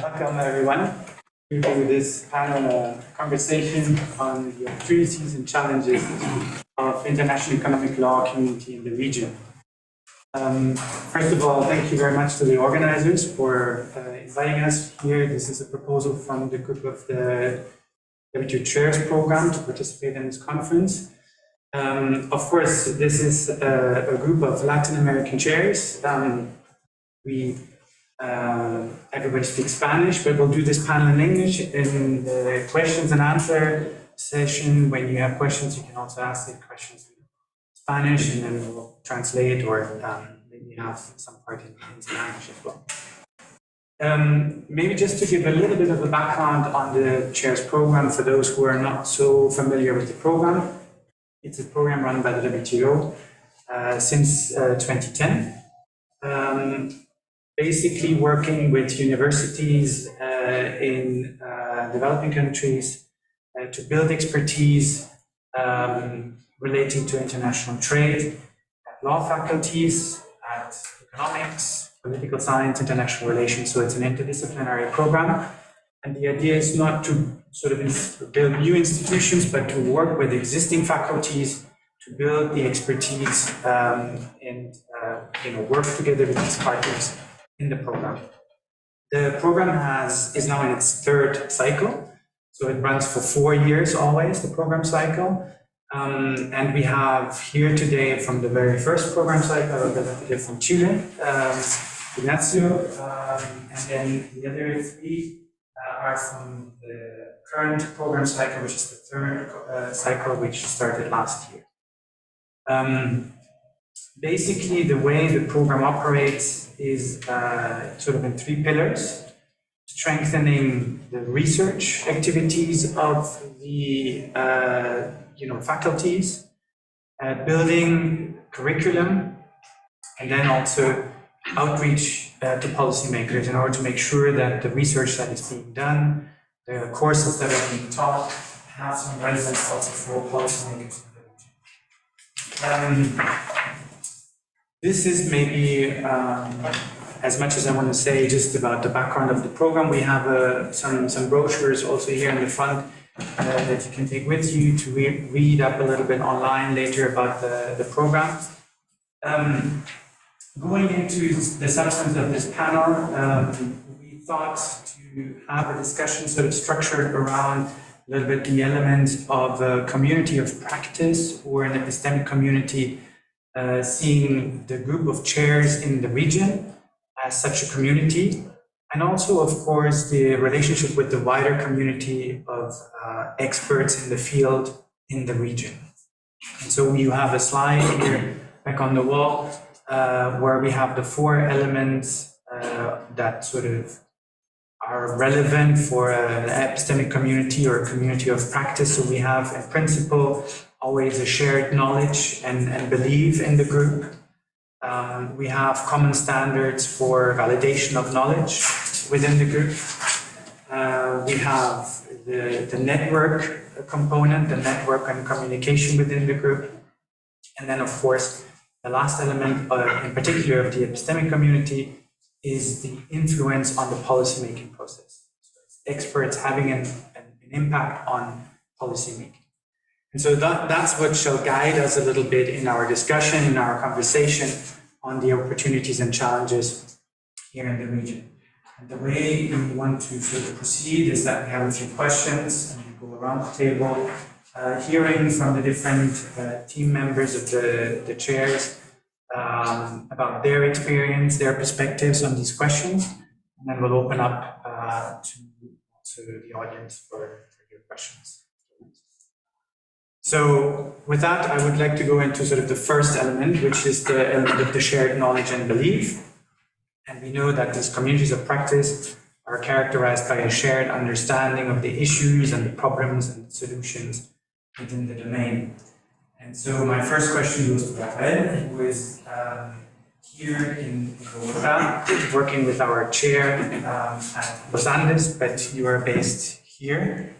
Welcome everyone to this panel conversation on the opportunities and challenges of international economic law community in the region. First of all, thank you very much to the organizers for inviting us here. This is a proposal from the group of the WTO Chairs program to participate in this conference. Of course, this is a group of Latin American chairs. Everybody speaks Spanish, but we'll do this panel in English. In the questions and answer session, when you have questions, you can also ask the questions in Spanish, and then we'll translate, or maybe have some part in Spanish as well. Maybe just to give a little bit of a background on the Chairs program for those who are not so familiar with the program. It's a program run by the WTO since 2010. Basically working with universities in developing countries to build expertise relating to international trade at law faculties, at economics, political science, international relations. So it's an interdisciplinary program. And the idea is not to sort of build new institutions, but to work with existing faculties to build the expertise and work together with these partners in the program. The program is now in its third cycle, so it runs for 4 years always, the program cycle. And we have here today from the very first program cycle a representative from Chile, Ignacio, and then the other three are from the current program cycle, which is the third cycle, which started last year. Basically, the way the program operates is sort of in 3 pillars: strengthening the research activities of the faculties, building curriculum, and then also outreach to policymakers in order to make sure that the research that is being done, the courses that are being taught, have some relevance also for policymakers in the region. This is maybe as much as I want to say just about the background of the program. We have some brochures also here in the front that you can take with you to read up a little bit online later about the program. Going into the substance of this panel, we thought to have a discussion sort of structured around a little bit the elements of a community of practice or an epistemic community, seeing the group of chairs in the region as such a community, and also, of course, the relationship with the wider community of experts in the field in the region. And so you have a slide here back on the wall where we have the 4 elements that sort of are relevant for an epistemic community or a community of practice. So we have, in principle, always a shared knowledge and belief in the group. We have common standards for validation of knowledge within the group. We have the network component, the network and communication within the group. And then, of course, the last element, in particular of the epistemic community, is the influence on the policymaking process. So it's experts having an impact on policymaking. And so that's what shall guide us a little bit in our discussion, in our conversation on the opportunities and challenges here in the region. And the way we want to sort of proceed is that we have a few questions and we go around the table, hearing from the different team members of the chairs about their experience, their perspectives on these questions, and then we'll open up to the audience for your questions. So with that, I would like to go into sort of the first element, which is the element of the shared knowledge and belief. And we know that these communities of practice are characterized by a shared understanding of the issues and the problems and the solutions within the domain. And so my first question goes to Rafael, who is here in Bogota, working with our chair at Los Andes, but you are based here.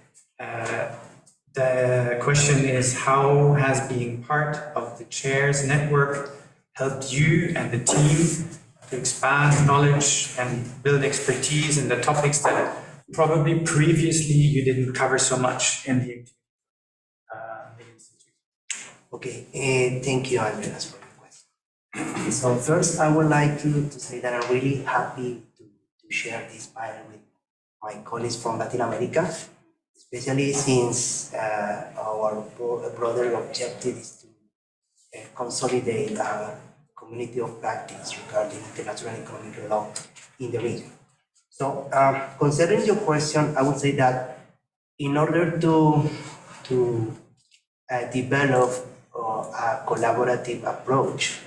The question is, how has being part of the chairs network helped you and the team to expand knowledge and build expertise in the topics that probably previously you didn't cover so much in the institute. Okay, thank you, Andreas, for your question. So first, I would like to say that I'm really happy to share this panel with my colleagues from Latin America, especially since our broader objective is to consolidate a community of practice regarding international economic law in the region. So, considering your question, I would say that in order to develop a collaborative approach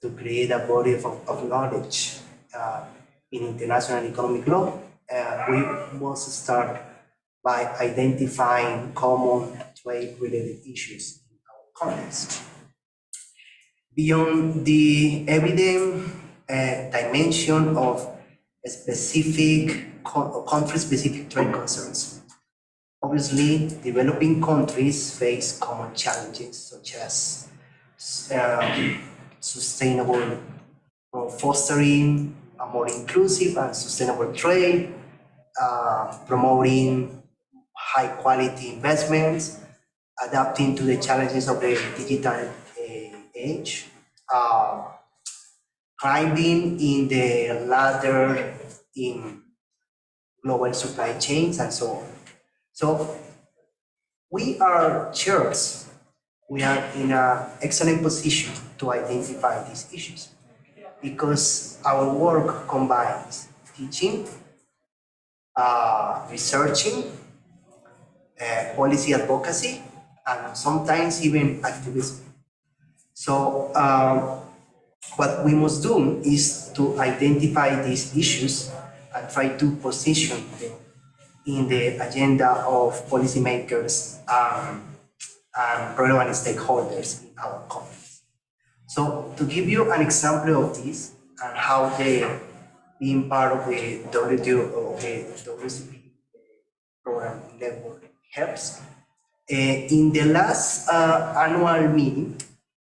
to create a body of knowledge in international economic law, we must start by identifying common trade-related issues in our context. Beyond the evident dimension of specific country-specific trade concerns, obviously, developing countries face common challenges such as sustainable fostering a more inclusive and sustainable trade, promoting high-quality investments, adapting to the challenges of the digital age, climbing in the ladder in global supply chains, and so on. So we are chairs. We are in an excellent position to identify these issues because our work combines teaching, researching, policy advocacy, and sometimes even activism. So what we must do is to identify these issues and try to position them in the agenda of policymakers and relevant stakeholders in our countries. So to give you an example of this and how being part of the WTO of the WCP program network helps, in the last annual meeting,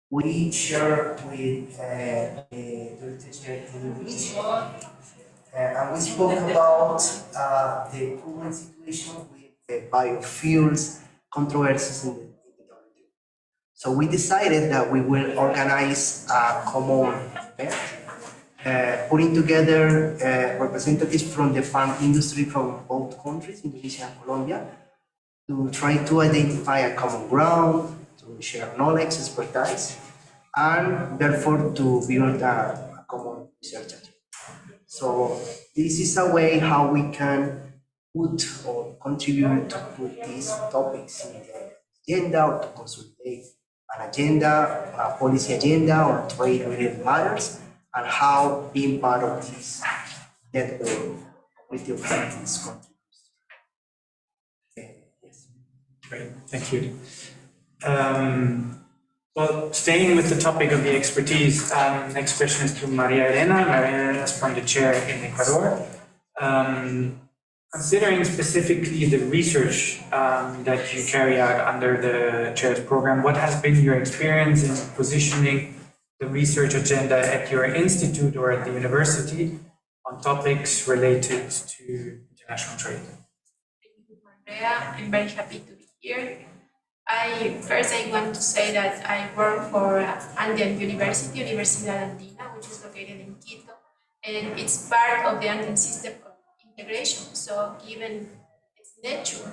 we shared with the Indonesia, and we spoke about the current situation with biofuels controversies in the WTO. So we decided that we will organize a common event, putting together representatives from the farm industry from both countries, Indonesia and Colombia, to try to identify a common ground, to share knowledge, expertise, and therefore to build a common research agenda. So this is a way how we can put or contribute to put these topics in the agenda or to consolidate an agenda, a policy agenda on trade-related matters, and how being part of this network with your practice contributes. Yes. Great, thank you. Well, staying with the topic of the expertise, next question is to Maria Elena. Maria Elena is from the chair in Ecuador. Considering specifically the research that you carry out under the chair's program, what has been your experience in positioning the research agenda at your institute or at the university on topics related to international trade? Thank you, Andrea. I'm very happy to be here. I want to say that I work for Andean University, Universidad Andina, which is located in Quito, and it's part of the Andean system of integration. So given its nature,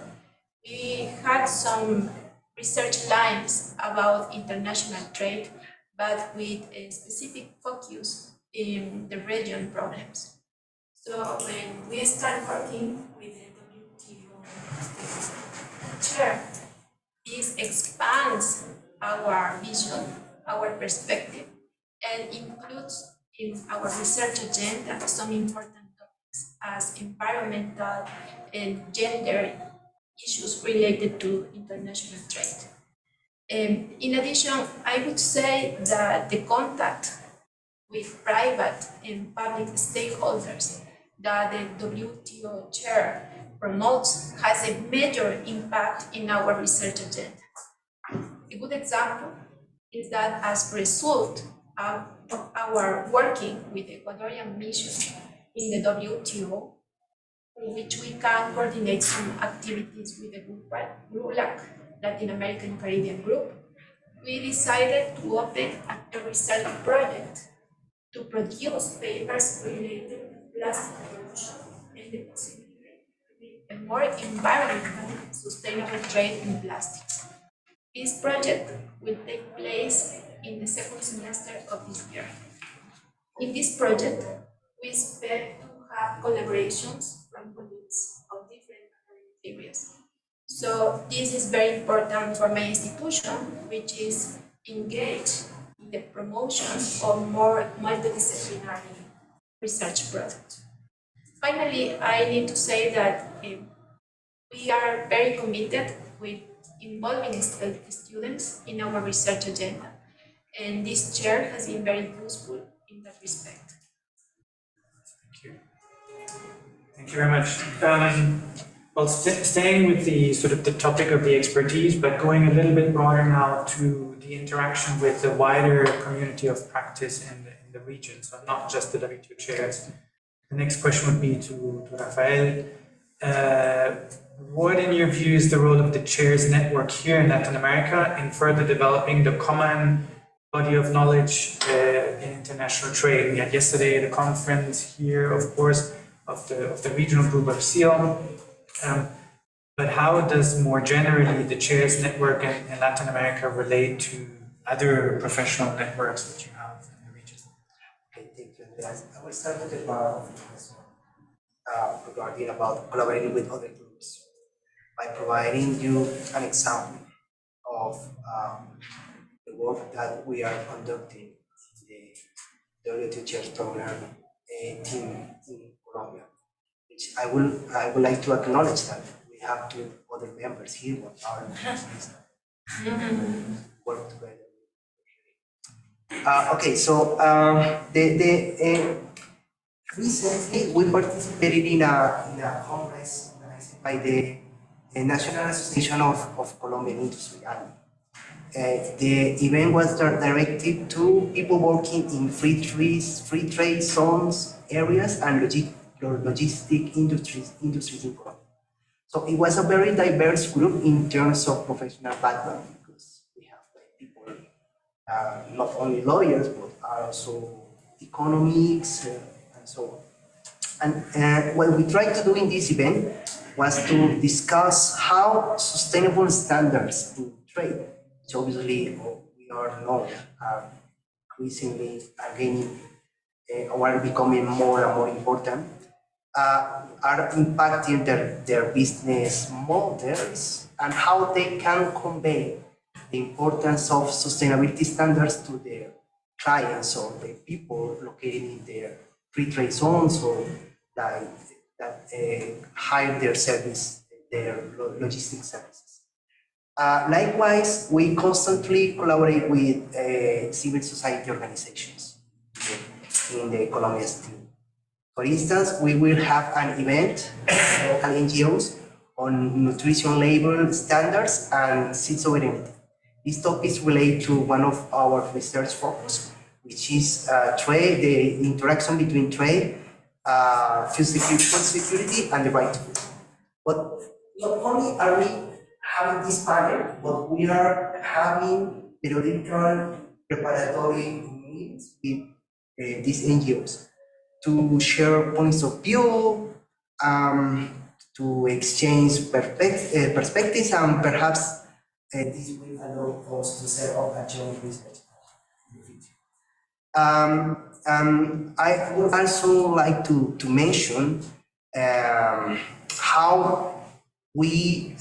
we had some research lines about international trade, but with a specific focus in the region problems. So when we start working with the WTO chair, this expands our vision, our perspective, and includes in our research agenda some important topics as environmental and gender issues related to international trade. In addition, I would say that the contact with private and public stakeholders that the WTO chair promotes has a major impact in our research agenda. A good example is that as a result of of our working with the Ecuadorian mission in the WTO, in which we can coordinate some activities with the GRULAC, Latin American Caribbean Group, we decided to open a research project to produce papers related to plastic pollution and the possibility to be a more environmentally sustainable trade in plastics. This project will take place in the second semester of this year. In this project, we expect to have collaborations from colleagues of different academic areas. So this is very important for my institution, which is engaged in the promotion of more multidisciplinary research projects. Finally, I need to say that we are very committed with involving students in our research agenda, and this chair has been very useful in that respect. Thank you. Thank you very much. Well, staying with the sort of the topic of the expertise, but going a little bit broader now to the interaction with the wider community of practice in the region, so not just the WTO chairs. The next question would be to Rafael. What, in your view, is the role of the chairs network here in Latin America in further developing the common body of knowledge in international trade? We had yesterday the conference here, of course, of the regional group of SIEL. But how does more generally the chairs network in Latin America relate to other professional networks that you have in the region? Okay, thank you, Andreas. I will start with the part of the question regarding about collaborating with other groups by providing you an example of the work that we are conducting in the WTO Chairs Program team in Colombia, which I would like to acknowledge that we have two other members here who are work together. Okay, so recently we participated in a congress organized by the National Association of Colombian Industry. The event was directed to people working in free trade zones, areas, and logistic industries in Colombia. So it was a very diverse group in terms of professional background, because we have people, not only lawyers, but also economics and so on. And what we tried to do in this event was to discuss how sustainable standards in trade, which obviously we are known are increasingly gaining or are becoming more and more important, are impacting their business models and how they can convey the importance of sustainability standards to their clients or the people located in their free trade zones or that hire their service, their logistic services. Likewise, we constantly collaborate with civil society organizations in the Colombian team. For instance, we will have an event with local NGOs on nutrition label standards and seed sovereignty. These topics relate to one of our research focus, which is trade, the interaction between trade, food security, and the right to food. But not only are we having this panel, but we are having periodical preparatory meetings with these NGOs to share points of view, to exchange perspectives, and perhaps this will allow us to set up a joint research in the future. I would also like to mention how we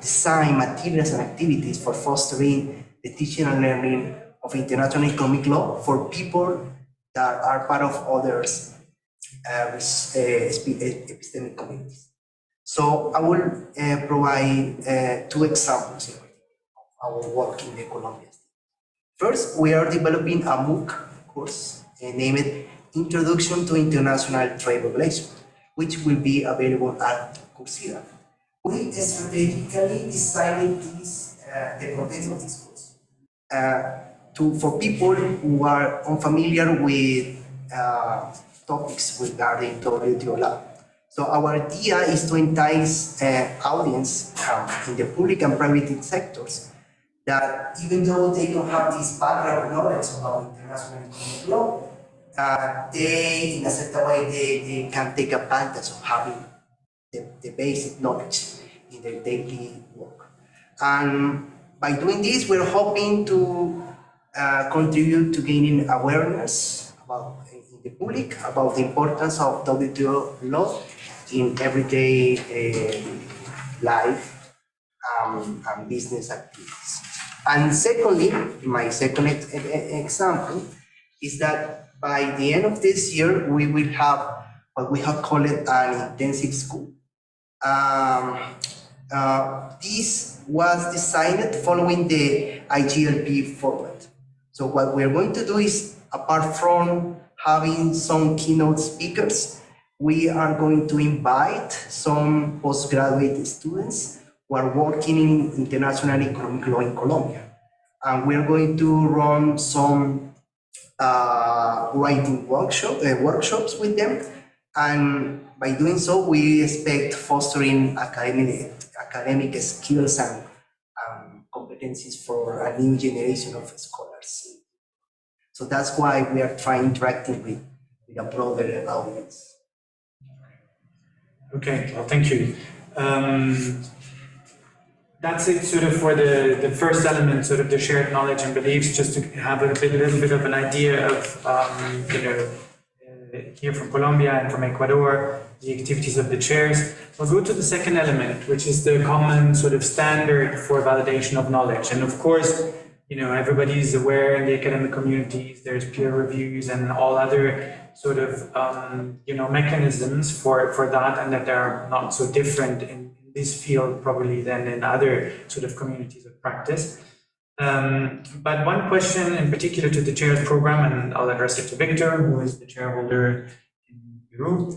design materials and activities for fostering the teaching and learning of international economic law for people that are part of others epistemic communities. So I will provide two examples of our work in the Colombia. First, we are developing a MOOC course named Introduction to International Trade Regulation, which will be available at Coursera. We strategically designed the content of this course for people who are unfamiliar with topics regarding WTO law. So our idea is to entice audience in the public and private sectors that even though they don't have this background knowledge about international economic law, they, in a certain way, they can take advantage of having the basic knowledge in their daily work. And by doing this, we're hoping to contribute to gaining awareness about in the public about the importance of WTO law in everyday life and business activities. And secondly, my second example is that by the end of this year, we will have what we have called an intensive school. This was designed following the IGLP format. So what we're going to do is, apart from having some keynote speakers, we are going to invite some postgraduate students who are working in international economic law in Colombia. And we're going to run some writing workshops with them. And by doing so, we expect fostering academic skills and competencies for a new generation of scholars. So that's why we are trying interacting with a broader audience. Okay, well, thank you. That's it sort of for the first element, sort of the shared knowledge and beliefs, just to have a little bit of an idea of, here from Colombia and from Ecuador, the activities of the chairs. We'll go to the second element, which is the common sort of standard for validation of knowledge. And of course, everybody is aware in the academic communities, there's peer reviews and all other sort of, mechanisms for that, and that they're not so different in this field probably than in other sort of communities of practice. But one question in particular to the chair's program, and I'll address it to Victor, who is the chairholder in Peru,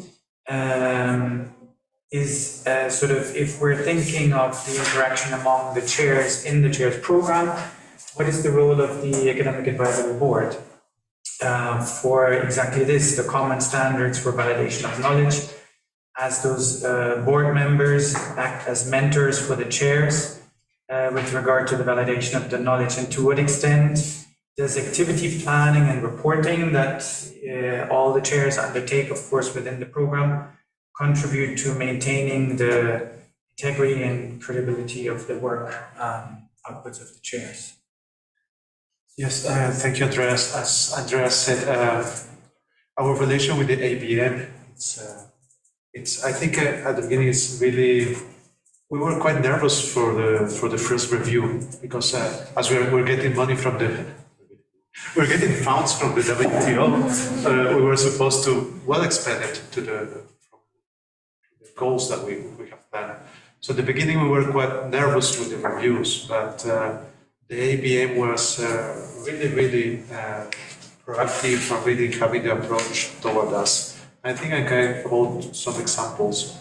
is sort of if we're thinking of the interaction among the chairs in the chair's program, what is the role of the Academic Advisory Board for exactly this, the common standards for validation of knowledge, as those board members act as mentors for the chairs with regard to the validation of the knowledge, and to what extent does activity planning and reporting that all the chairs undertake, of course, within the program, contribute to maintaining the integrity and credibility of the work outputs of the chairs? Yes, thank you, Andreas. As Andreas said, our relation with the ABM, I think at the beginning it's really, we were quite nervous for the first review, because as we're getting money from we're getting funds from the WTO, we were supposed to well expand it to the goals that we have planned. So at the beginning we were quite nervous with the reviews, but the ABM was really proactive and really having the approach toward us. I think I can quote some examples.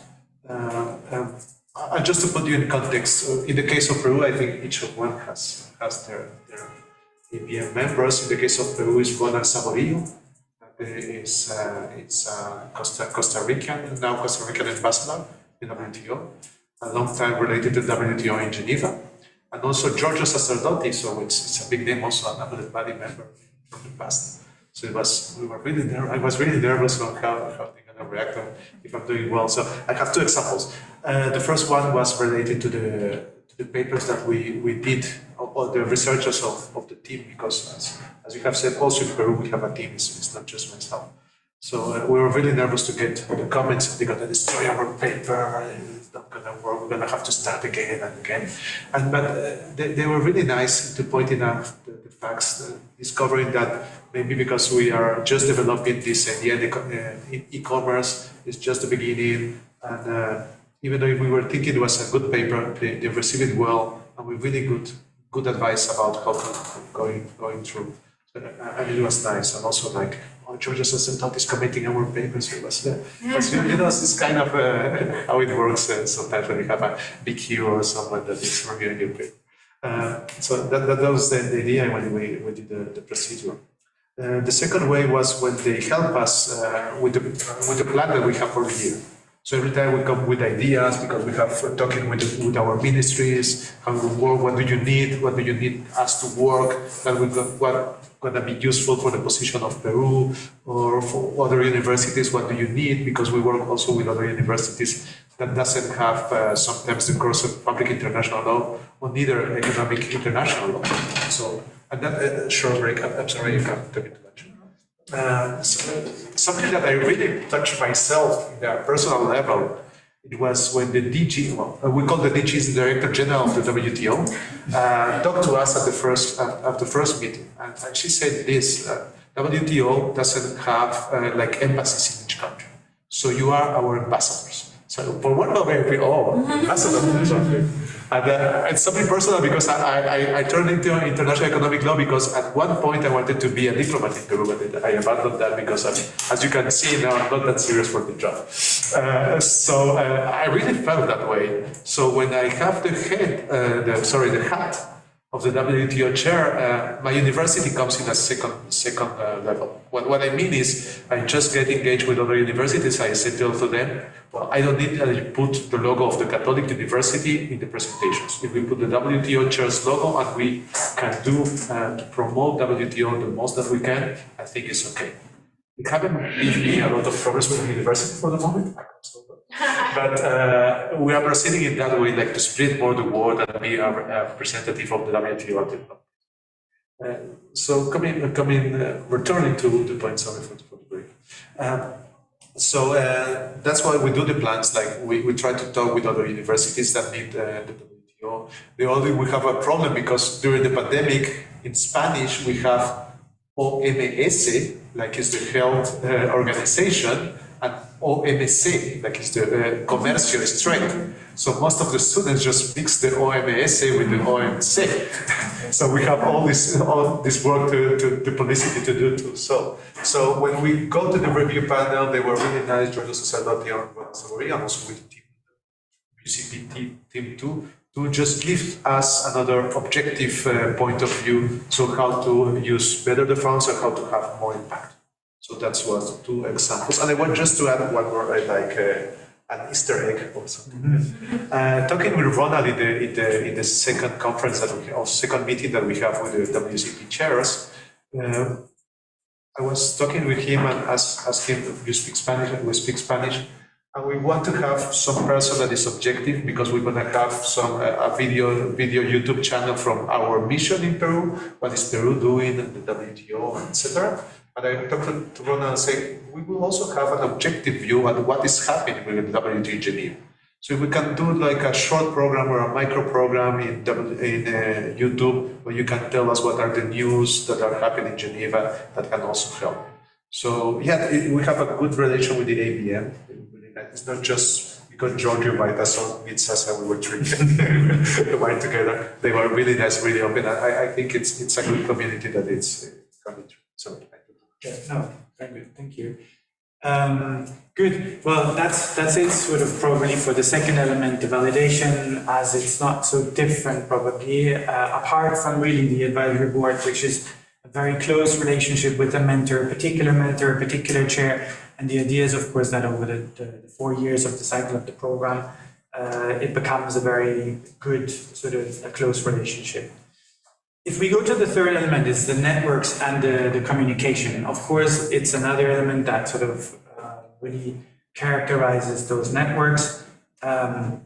Just to put you in context, in the case of Peru, I think each of one has their ABM members. In the case of Peru, is Ronald Saborillo, it's Costa Rican, now Costa Rican ambassador in WTO, a long time related to WTO in Geneva. And also Giorgio Sacerdoti, so it's a big name, also another body member from the past. So I was really nervous on how they're going to react if I'm doing well. So I have two examples. The first one was related to the papers that we did, all the researchers of the team, because as you have said, also in Peru we have a team, it's not just myself. So we were really nervous to get the comments, they're going to destroy our paper, it's not going to work, we're going to have to start again and again. But they were really nice to pointing out the facts, discovering that maybe because we are just developing this idea in e-commerce, it's just the beginning, and even though we were thinking it was a good paper, they received it well, and with really good advice about how to going through. And it was nice, and also like, Georgia Sacerdoti is commenting our papers. It was it's kind of how it works sometimes when you have a big hero or someone that is reviewing your paper. So that was the idea when we did the procedure. The second way was when they help us with the plan that we have for the year. So every time we come with ideas, because we have talking with our ministries, how we work, what do you need us to work, what gonna be useful for the position of Peru, or for other universities, what do you need, because we work also with other universities that doesn't have sometimes the course of public international law or neither economic international law. So, and that short break, I'm sorry if I'm talking too much. Something that I really touched myself in a personal level, it was when the DG, we call the DG is the Director General of the WTO, talked to us at the first meeting, and she said this: WTO doesn't have like embassies in each country, so you are our ambassadors. So for one moment, ambassadors. And it's something personal because I turned into international economic law because at one point I wanted to be a diplomat in Peru, but I abandoned that because, as you can see now, I'm not that serious for the job. So I really felt that way. So when I have the hat of the WTO chair, my university comes in a second level. What I mean is, I just get engaged with other universities. I say to them, well, I don't need to put the logo of the Catholic University in the presentations. If we put the WTO chair's logo and we can do to promote WTO the most that we can, I think it's okay. It haven't given me a lot of progress with the university for the moment. But we are proceeding in that way, like to spread more the word and be a representative of the WTO at the moment. So returning to the point, sorry for the break. So that's why we do the plans, like we try to talk with other universities that need the WTO. We have a problem because during the pandemic, in Spanish, we have OMS, like is the health organization, and OMC, like is the comercio, is trade. So most of the students just mix the OMS with the OMC. So we have all this work to publicity to do too. So when we go to the review panel, they were really nice, Giorgio Sacerdote and also with the team, UCP team too, to just give us another objective point of view, so how to use better the funds and how to have more impact. So that was two examples. And I want just to add one more, like an Easter egg or something. Talking with Ronald in the second conference or second meeting that we have with the WCP chairs, I was talking with him and asked him, you speak Spanish, and we speak Spanish. And we want to have some person that is objective because we're going to have a video YouTube channel from our mission in Peru, what is Peru doing, and the WTO, etc. And I talked to Ronald and say, we will also have an objective view at what is happening with the WTO in Geneva. So if we can do like a short program or a micro program in YouTube, where you can tell us what are the news that are happening in Geneva, that can also help. So yeah, we have a good relation with the ABM. It's not just because Giorgio invited us on pizzas and we were drinking the wine together. They were really nice, really open. I think it's a good community that it's coming through. So no, very good, thank you. Good. Well, that's it. Sort of probably for the second element, the validation, as it's not so different probably, apart from really the advisory board, which is a very close relationship with a mentor, a particular chair. And the idea is, of course, that over the 4 years of the cycle of the program, it becomes a very good sort of a close relationship. If we go to the third element, is the networks and the communication. Of course, it's another element that sort of really characterizes those networks. The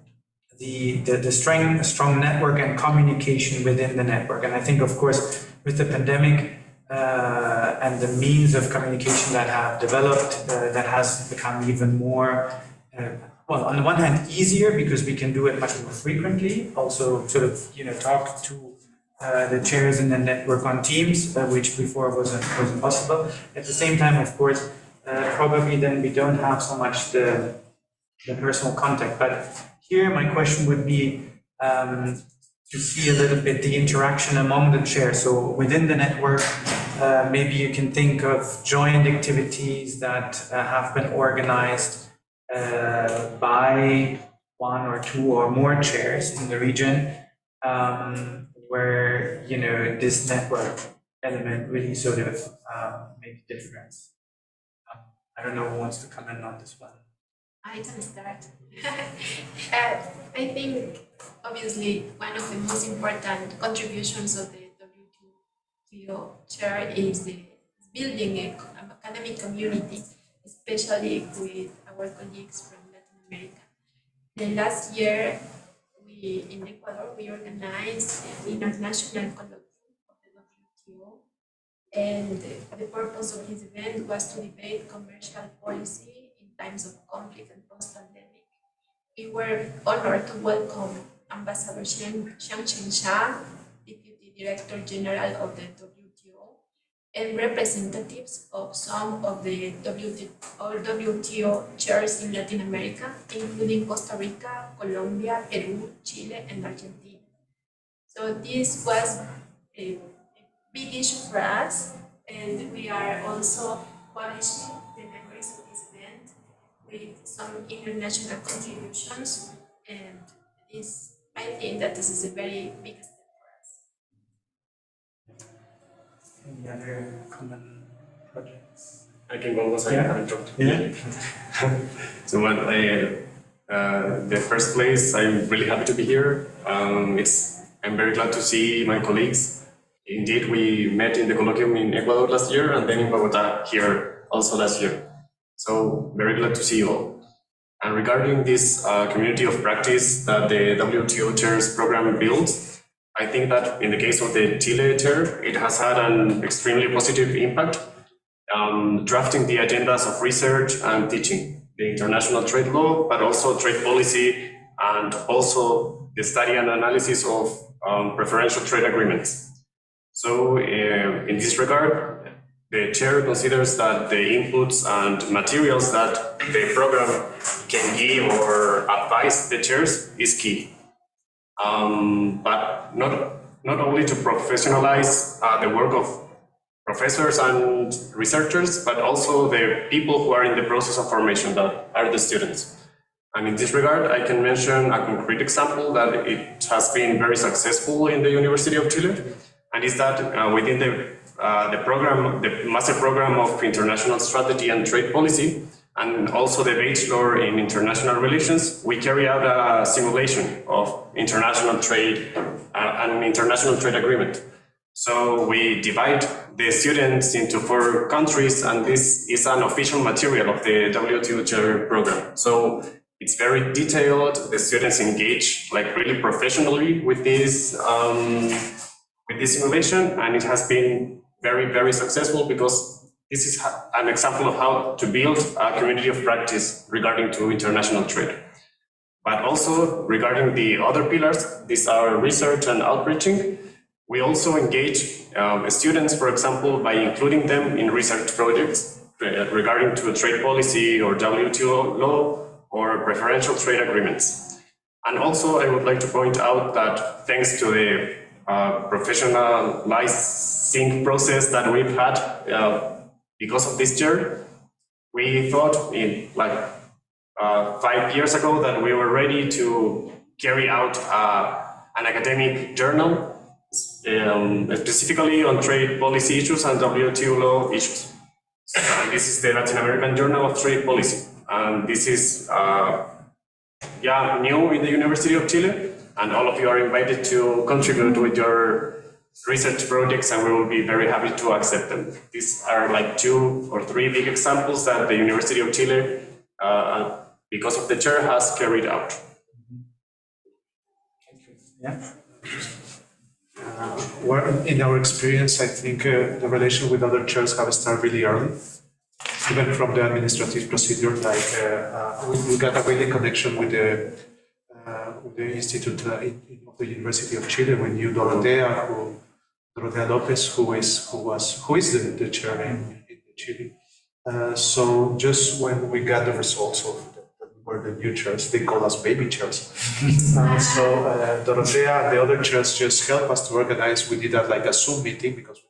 strong network and communication within the network. And I think, of course, with the pandemic, and the means of communication that have developed, that has become even more, well, on the one hand, easier because we can do it much more frequently. Also, sort of, talk to the chairs in the network on Teams, which before wasn't possible. At the same time, of course, probably then we don't have so much the personal contact. But here, my question would be to see a little bit the interaction among the chairs. So within the network, maybe you can think of joint activities that have been organized by one or two or more chairs in the region, where, you know, this network element really sort of makes a difference. I don't know who wants to comment on this one. I can start. I think, obviously, one of the most important contributions of the WTO chair is building an academic community, especially with our colleagues from Latin America. The last year, in Ecuador, we organized an international colloquium of the WTO, and the purpose of this event was to debate commercial policy in times of conflict and post-pandemic. We were honored to welcome Ambassador Sanchez, Deputy Director General of the WTO, and representatives of some of the WTO chairs in Latin America, including Costa Rica, Colombia, Peru, Chile, and Argentina. So this was a big issue for us, and we are also publishing the memories of this event with some international contributions, and I think that this is a very big step for us. Any other common projects? I can go once I Yeah. haven't talked. Yeah. So when the first place, I'm really happy to be here. I'm very glad to see my colleagues. Indeed, we met in the colloquium in Ecuador last year and then in Bogota here also last year. So very glad to see you all. And regarding this community of practice that the WTO chairs program builds, I think that in the case of the Chile chair, it has had an extremely positive impact, drafting the agendas of research and teaching, the international trade law, but also trade policy, and also the study and analysis of preferential trade agreements. So in this regard, the chair considers that the inputs and materials that the program can give or advise the chairs is key. But not only to professionalize the work of professors and researchers, but also the people who are in the process of formation, that are the students. And in this regard, I can mention a concrete example that it has been very successful in the University of Chile, and is that within the program, the master program of international strategy and trade policy, and also the bachelor in international relations, we carry out a simulation of international trade, an international trade agreement. So we divide the students into 4 countries, and this is an official material of the WTO chair program. So it's very detailed. The students engage like really professionally with this simulation, and it has been very, very successful because this is an example of how to build a community of practice regarding to international trade. But also regarding the other pillars, these are research and outreaching. We also engage students, for example, by including them in research projects regarding to trade policy or WTO law or preferential trade agreements. And also I would like to point out that thanks to the professionalizing process that we've had because of this year, we thought in 5 years ago that we were ready to carry out an academic journal specifically on trade policy issues and WTO law issues. And this is the Latin American Journal of Trade Policy. And this is new in the University of Chile, and all of you are invited to contribute with your research projects, and we will be very happy to accept them. These are like 2 or 3 big examples that the University of Chile, because of the chair, has carried out. Yeah. In our experience, I think the relation with other chairs have started really early. Even from the administrative procedure, we got a really connection with the institute of the University of Chile. We knew Dorotea Lopez, who is the chair in Chile. So just when we got the results of were the new chairs, they call us baby chairs. So Dorotea and the other chairs just helped us to organize. We did that like a Zoom meeting because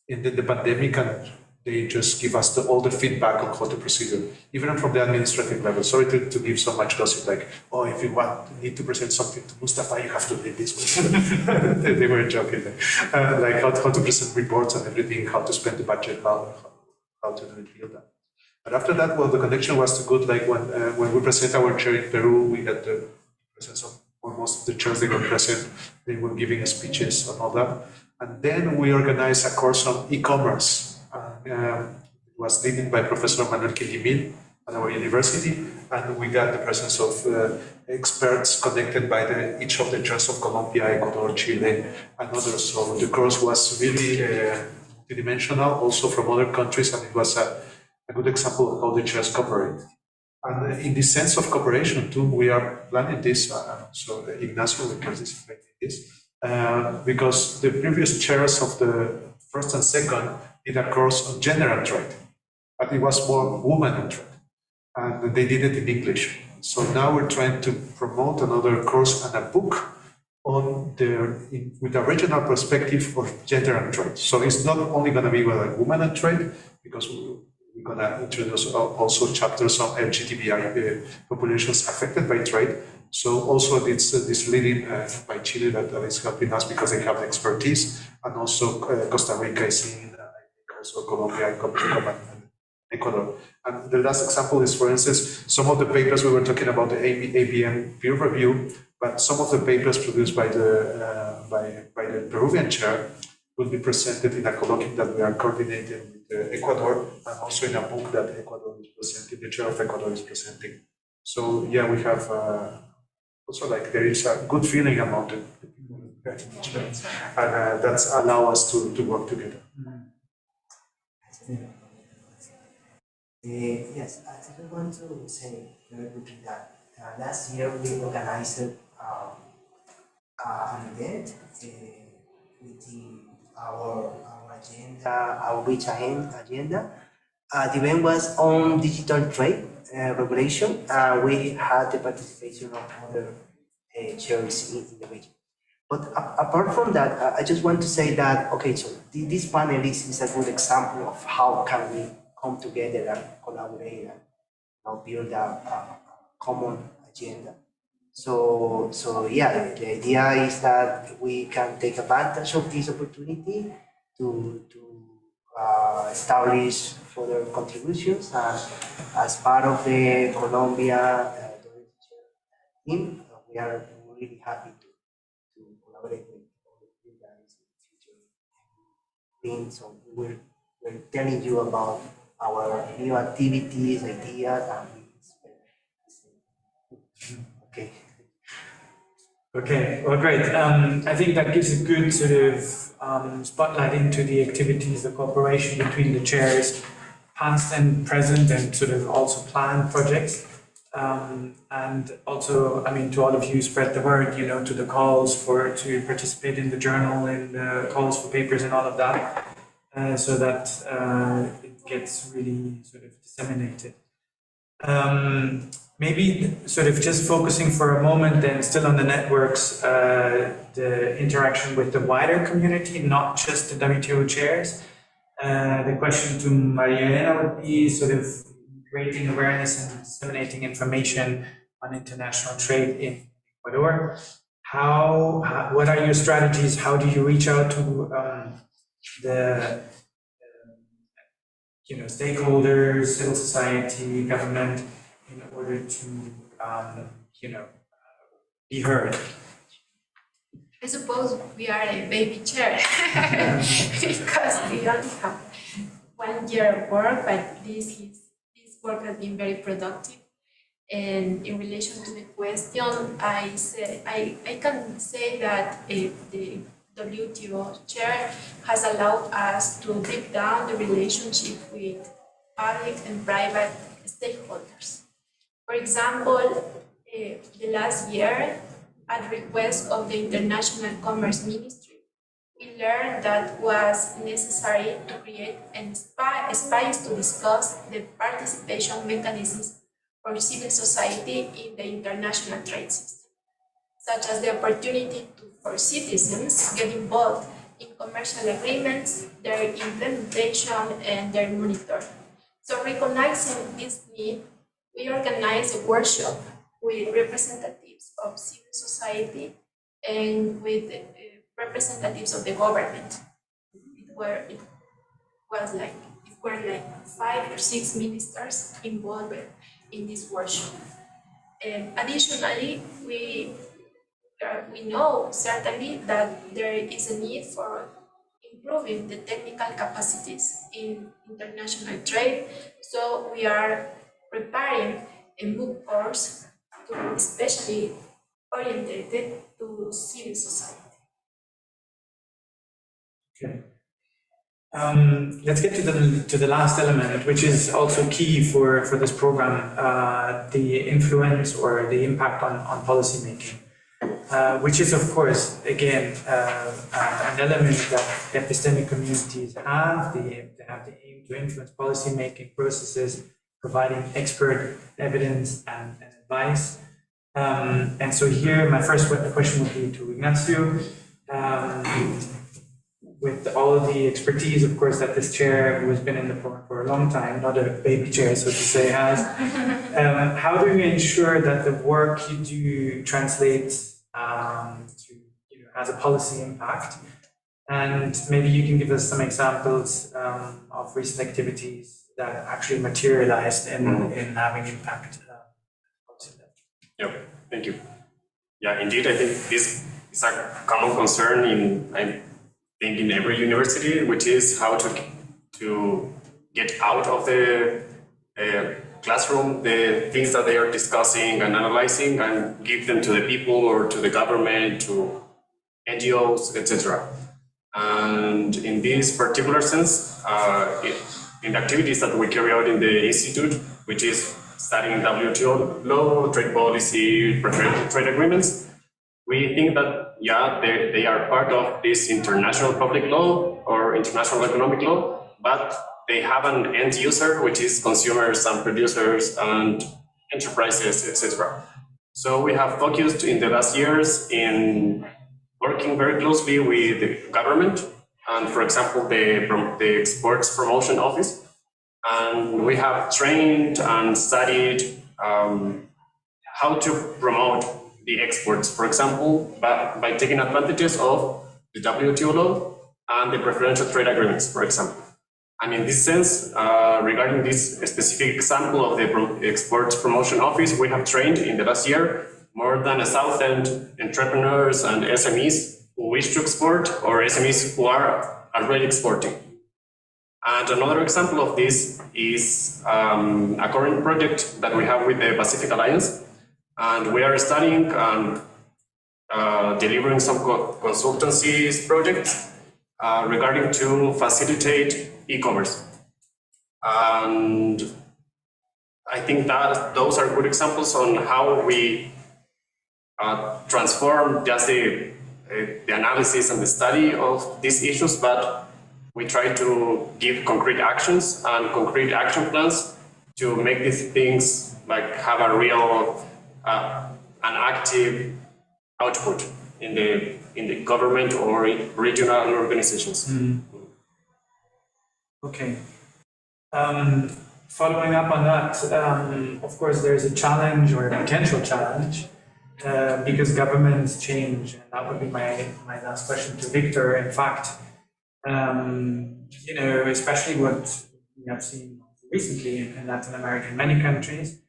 in the pandemic, and they just give us all the feedback on how to proceed, even from the administrative level. Sorry to give so much gossip, like, oh, if you need to present something to Mustafa, you have to do it this way. They were joking, like how to present reports and everything, how to spend the budget, how to do it, feel that. But after that, well, the connection was too good. Like when we present our chair in Peru, we had the presence of almost the chairs. They were present. They were giving speeches and all that. And then we organized a course on e-commerce. It was leading by Professor Manuel Quilimil at our university, and we got the presence of experts connected by each of the chairs of Colombia, Ecuador, Chile, and others. So the course was really multidimensional, also from other countries, and it was a good example of how the chairs cooperate. And in the sense of cooperation too, we are planning this, so Ignacio will participate in this, because the previous chairs of the first and second did a course on gender and trade, but it was more women and trade, and they did it in English. So now we're trying to promote another course and a book on with a regional perspective of gender and trade. So it's not only going to be like women and trade, because we're going to introduce also chapters on LGBTI populations affected by trade. So also this leading by Chile that is helping us because they have expertise, and also Costa Rica is seeing, also Colombia, and Ecuador. And the last example is, for instance, some of the papers we were talking about the ABM peer review, but some of the papers produced by the Peruvian chair will be presented in a colloquium that we are coordinating with Ecuador, and also in a book that Ecuador is presenting, the chair of Ecuador is presenting. So yeah, we have also like there is a good feeling among the people, and that's allow us to work together. Yes, I just want to say very quickly that last year we organized an event with our agenda, our rich agenda. The event was on digital trade regulation. We had the participation of other chairs in the region. But apart from that, I just want to say that, okay, so this panelist is a good example of how can we come together and collaborate and build a common agenda. So yeah, the idea is that we can take advantage of this opportunity to establish further contributions, and as part of the Colombia team, we are really happy to collaborate with all of you guys in the future things. So we're telling you about our new activities, ideas, and okay. Okay, well, great. I think that gives a good sort of spotlight into the activities, the cooperation between the chairs, past and present, and sort of also planned projects. And also, I mean, to all of you, spread the word, you know, to the calls to participate in the journal and the calls for papers and all of that, so that it gets really sort of disseminated. Maybe sort of just focusing for a moment then still on the networks, the interaction with the wider community, not just the WTO chairs. The question to Elena would be sort of creating awareness and disseminating information on international trade in Ecuador. What are your strategies? How do you reach out to the stakeholders, civil society, government, in order to be heard? I suppose we are a baby chair because we only have 1 year of work, but this work has been very productive. And in relation to the question, I can say that the WTO chair has allowed us to break down the relationship with public and private stakeholders. For example, the last year, at request of the International Commerce Ministry, we learned that it was necessary to create a space to discuss the participation mechanisms for civil society in the international trade system, such as the opportunity for citizens to get involved in commercial agreements, their implementation, and their monitoring. So recognizing this need, we organized a workshop with representatives of civil society and with representatives of the government. It were like 5 or 6 ministers involved in this workshop. Additionally, we know certainly that there is a need for improving the technical capacities in international trade. So we are preparing a MOOC course to especially oriented to civil society. Okay. Let's get to the last element, which is also key for this program, the influence or the impact on policy making, which is, of course, again, an element that epistemic communities have. They have the aim to influence policy making processes, providing expert evidence and advice. And so here, my first question would be to Ignacio. With all of the expertise, of course, that this chair, who has been in the program for a long time, not a baby chair, so to say, has, how do you ensure that the work you do translates to, has a policy impact? And maybe you can give us some examples of recent activities that actually materialized in having impact. Yep, thank you. Yeah, indeed, I think this is a common concern in every university, which is how to get out of the classroom the things that they are discussing and analyzing and give them to the people or to the government, to NGOs, etc. And in this particular sense, in the activities that we carry out in the institute, which is studying WTO law, trade policy, preferential trade agreements, we think that, yeah, they are part of this international public law or international economic law, but they have an end user, which is consumers and producers and enterprises, etc. So we have focused in the last years in working very closely with the government and, for example, the Exports Promotion Office. And we have trained and studied how to promote the exports, for example, by taking advantages of the WTO law and the preferential trade agreements, for example. And in this sense, regarding this specific example of the Exports Promotion Office, we have trained in the last year more than 1,000 entrepreneurs and SMEs who wish to export or SMEs who are already exporting. And another example of this is a current project that we have with the Pacific Alliance. And we are studying and delivering some consultancies projects regarding to facilitate e-commerce. And I think that those are good examples on how we transform just the analysis and the study of these issues, but we try to give concrete actions and concrete action plans to make these things like have a real an active output in the government or in regional organizations. Okay. Following up on that, of course, there's a challenge or a potential challenge because governments change, and that would be my last question to Victor. In fact, especially what we have seen recently in Latin America, in many countries.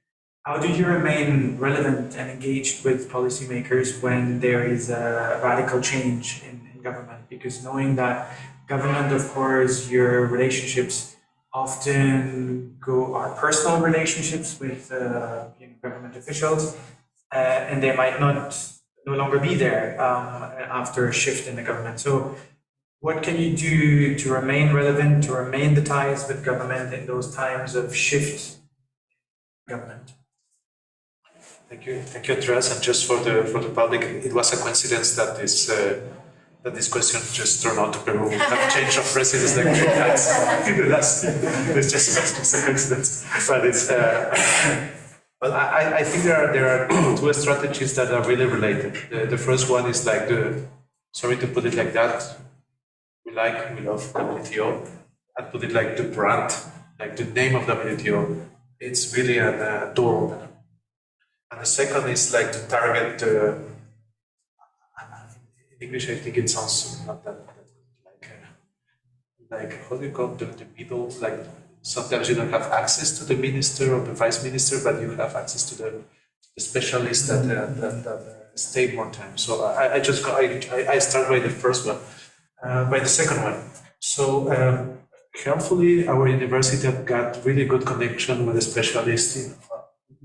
How do you remain relevant and engaged with policymakers when there is a radical change in government? Because knowing that government, of course, your relationships often are personal relationships with government officials, and they might no longer be there after a shift in the government. So what can you do to remain relevant, to remain the ties with government in those times of shift in government? Thank you, Andreas. And just for the public, it was a coincidence that this question just turned out to Peru. We have change of presidents like 3 times. It's just a coincidence, but it's. But I think there are 2 strategies that are really related. The first one is like sorry to put it like that, we love WTO, and put it like the brand, like the name of WTO. It's really a door opener. And the second is like to target in English, I think it sounds not that like how do you call the middle? Like sometimes you don't have access to the minister or the vice minister, but you have access to the specialists that stay more time. So I start by the first one, by the second one. So helpfully, our university have got really good connection with the specialists in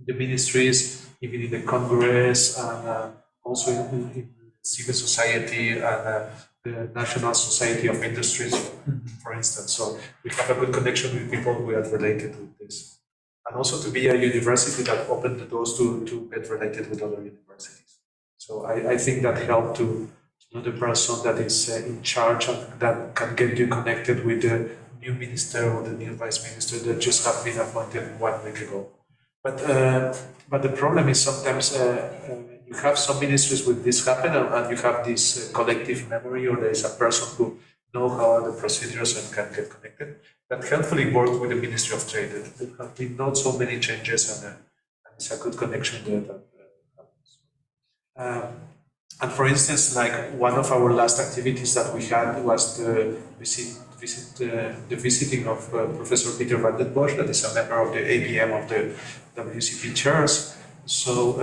the ministries, even in the Congress, and also in civil society and the National Society of Industries, for instance. So we have a good connection with people who are related with this. And also to be a university that opened the doors to get related with other universities. So I think that helped to know the person that is in charge and that can get you connected with the new minister or the new vice minister that just have been appointed 1 week ago. But the problem is sometimes you have some ministries with this happen and you have this collective memory, or there is a person who knows how are the procedures and can get connected. That helpfully work with the Ministry of Trade. There have been not so many changes and it's a good connection there that happens. And for instance, like one of our last activities that we had was the visiting of Professor Peter van den Bosch, that is a member of the ABM of the WCP chairs. So,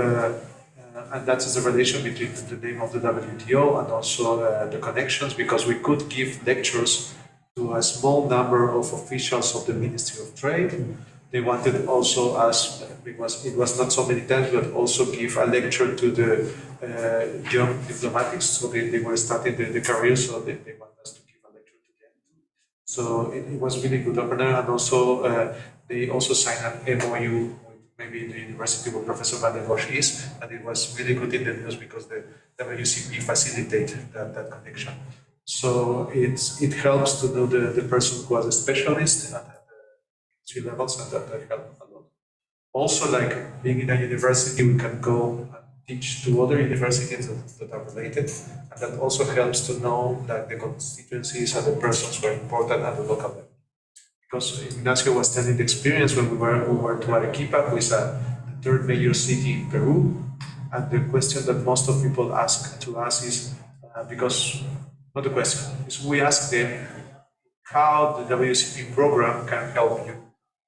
and that is the relation between the name of the WTO and also the connections, because we could give lectures to a small number of officials of the Ministry of Trade. They wanted also us, because it was not so many times, but also give a lecture to the young diplomatics. So they were starting the career, so they want us to give a lecture to them. So it was really good opener, and also they also signed an MOU with maybe the university where Professor Van den Bosch is, and it was really good in the news because the WCP facilitated that connection. So it helps to know the person who was a specialist at the 3 levels, and that helped a lot. Also, like being in a university, we can go and teach to other universities that are related, and that also helps to know like the constituencies and the persons who are important at the local level. Because Ignacio was telling the experience when we were to Arequipa, which is the 3rd major city in Peru, and the question that most of people ask to us is because not the question is we ask them how the WCP program can help you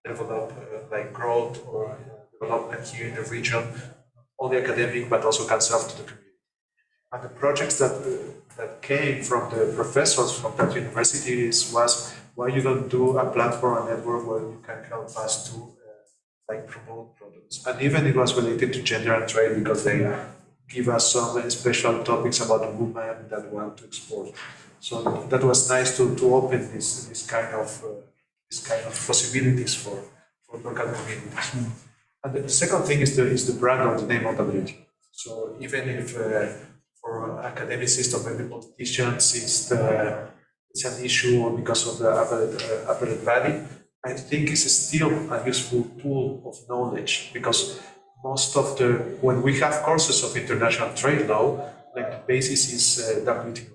develop like growth or development here in the region, only academic but also can serve to the community. And the projects that came from the professors from that university was why you don't do a platform and network where you can help us to like promote products. And even it was related to gender and trade because they give us some special topics about women that want to export. So that was nice to open this kind of possibilities for local communities. And the second thing is the brand or the name of WTO. So even if for academicists or maybe politicians it's an issue or because of the appellate body, I think it's still a useful tool of knowledge, because most of when we have courses of international trade law, like the basis is WTO.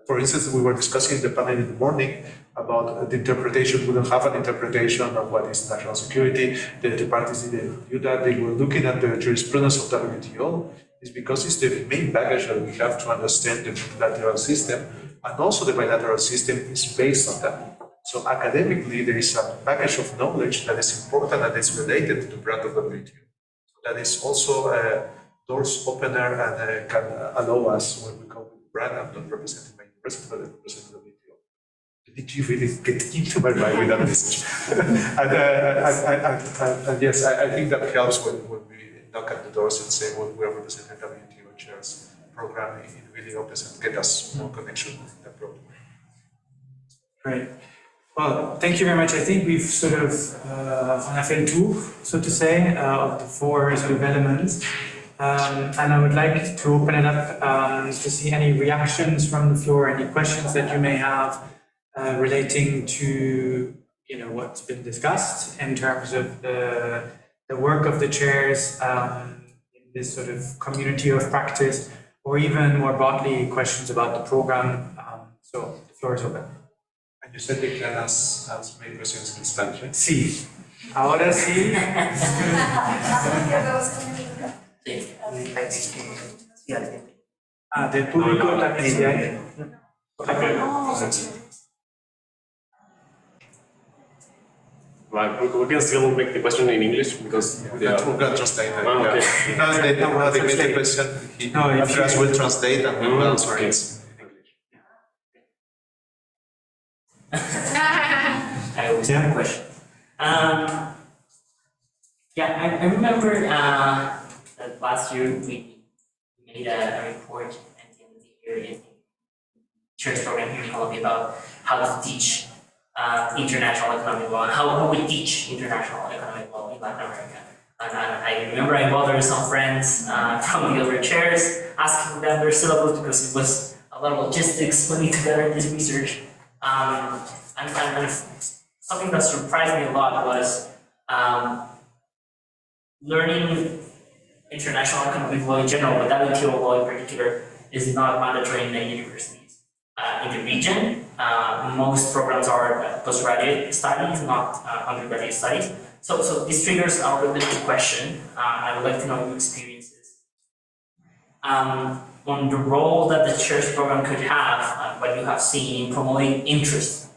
For instance, we were discussing in the panel in the morning about the interpretation. We don't have an interpretation of what is national security. The parties didn't do that. They were looking at the jurisprudence of WTO. It's because it's the main baggage that we have to understand the multilateral system, and also the bilateral system is based on that. So academically, there is a package of knowledge that is important and is related to the brand of WTO. So that is also a doors opener and can allow us when we come with brand. I'm not representing my university, but I represent WTO. Did you really get into my mind with that message? and yes, I think that helps when we knock at the doors and say, well, we are representing WTO chairs program. It really opens and get us more connection with that program. Great. Well, thank you very much. I think we've sort of on a fait tout, so to say, of the 4 sort of elements. And I would like to open it up to see any reactions from the floor, any questions that you may have relating to what's been discussed in terms of the work of the chairs in this sort of community of practice, or even more broadly questions about the program. So the floor is open. And you said they can ask many questions in Spanish, right? Sí. Ahora sí. Del público también si hay. Like, we can still make the question in English because We're gonna translate it. Ah, okay. Yeah. No, they made the question. No, if Andreas you- will translate and we will answer Okay. it in English. I always have a question. Yeah, I remember that last year we made a report at the end of the year in church program here in Colombia about how to teach international economic law and how we teach international economic law in Latin America. And I remember I bothered some friends from the other chairs asking them their syllabus because it was a lot of logistics putting together this research. And something that surprised me a lot was learning international economic law in general, but WTO law in particular is not mandatory in many universities. In the region, most programs are postgraduate studies, not undergraduate studies. So this triggers a little bit of a question. I would like to know your experiences on the role that the church program could have, what you have seen in promoting interest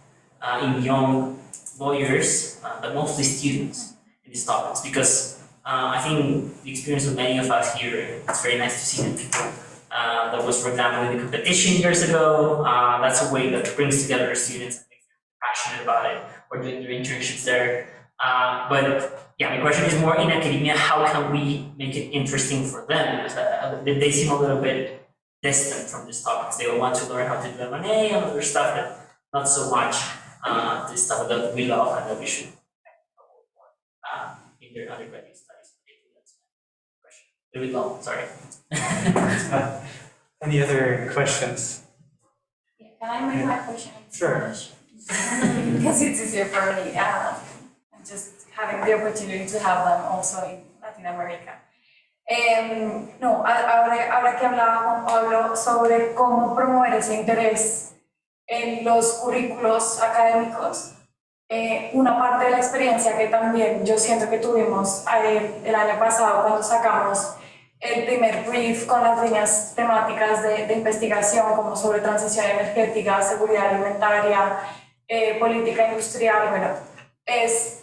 in young lawyers, but mostly students in these topics. Because I think the experience of many of us here, it's very nice to see the people that was, for example, in the competition years ago. That's a way that brings together students and makes them passionate about it, or doing their internships there. But yeah, my question is more in academia, how can we make it interesting for them? Because they seem a little bit distant from these topics. They will want to learn how to do M&A and other stuff, but not so much this stuff that we love and that we should in their undergraduate studies. That's my question. Really long, sorry. Any other questions? Yeah, can I make my question in Sure. Spanish? Because it's easier for me. Just having the opportunity to have them also in Latin America. No, ahora que hablaba Juan Pablo sobre cómo promover ese interés en los currículos académicos, una parte de la experiencia que también yo siento que tuvimos el año pasado cuando sacamos el primer brief con las líneas temáticas de investigación como sobre transición energética, seguridad alimentaria, política industrial, bueno, es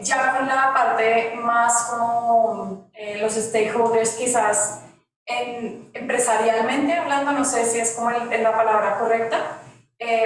ya con la parte más como los stakeholders quizás empresarialmente hablando, no sé si es como la palabra correcta,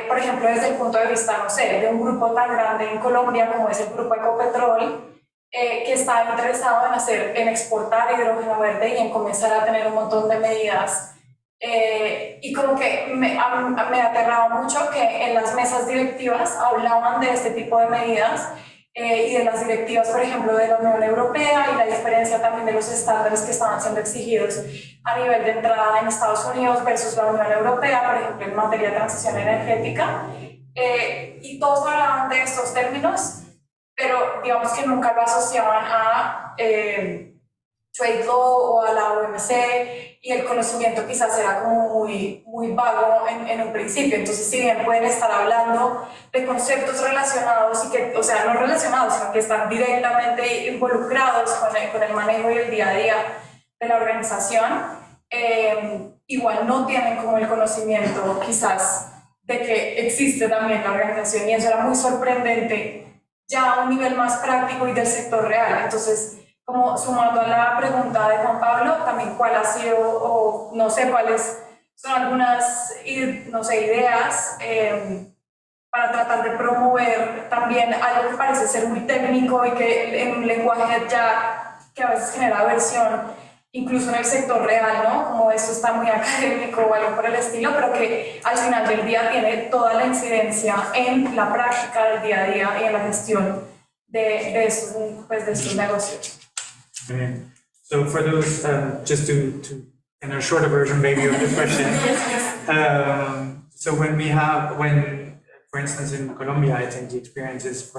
por ejemplo desde el punto de vista, no sé, de un grupo tan grande en Colombia como es el grupo Ecopetrol, que está interesado en exportar hidrógeno verde y en comenzar a tener un montón de medidas. Y como que me aterraba mucho que en las mesas directivas hablaban de este tipo de medidas y de las directivas, por ejemplo, de la Unión Europea y la diferencia también de los estándares que estaban siendo exigidos a nivel de entrada en Estados Unidos versus la Unión Europea, por ejemplo, en materia de transición energética. Y todos hablaban de estos términos, pero digamos que nunca lo asociaban a trade law o a la OMC, y el conocimiento quizás era como muy vago en un principio. Entonces, si bien pueden estar hablando de conceptos relacionados y que, o sea, no relacionados, sino que están directamente involucrados con el manejo y el día a día de la organización, igual no tienen como el conocimiento quizás de que existe también la organización, y eso era muy sorprendente ya a un nivel más práctico y del sector real. Entonces, como sumando a la pregunta de Juan Pablo, también cuál ha sido, o no sé cuáles son algunas, no sé, ideas para tratar de promover también algo que parece ser muy técnico y que en un lenguaje ya que a veces genera aversión, incluso en el sector real, ¿no? Como esto está muy académico o algo por el estilo, pero que al final del día tiene toda la incidencia en la práctica del día a día y en la gestión de estos negocios. Brilliant. So for those, just to in a shorter version maybe of the question, so when for instance in Colombia, I think the experience is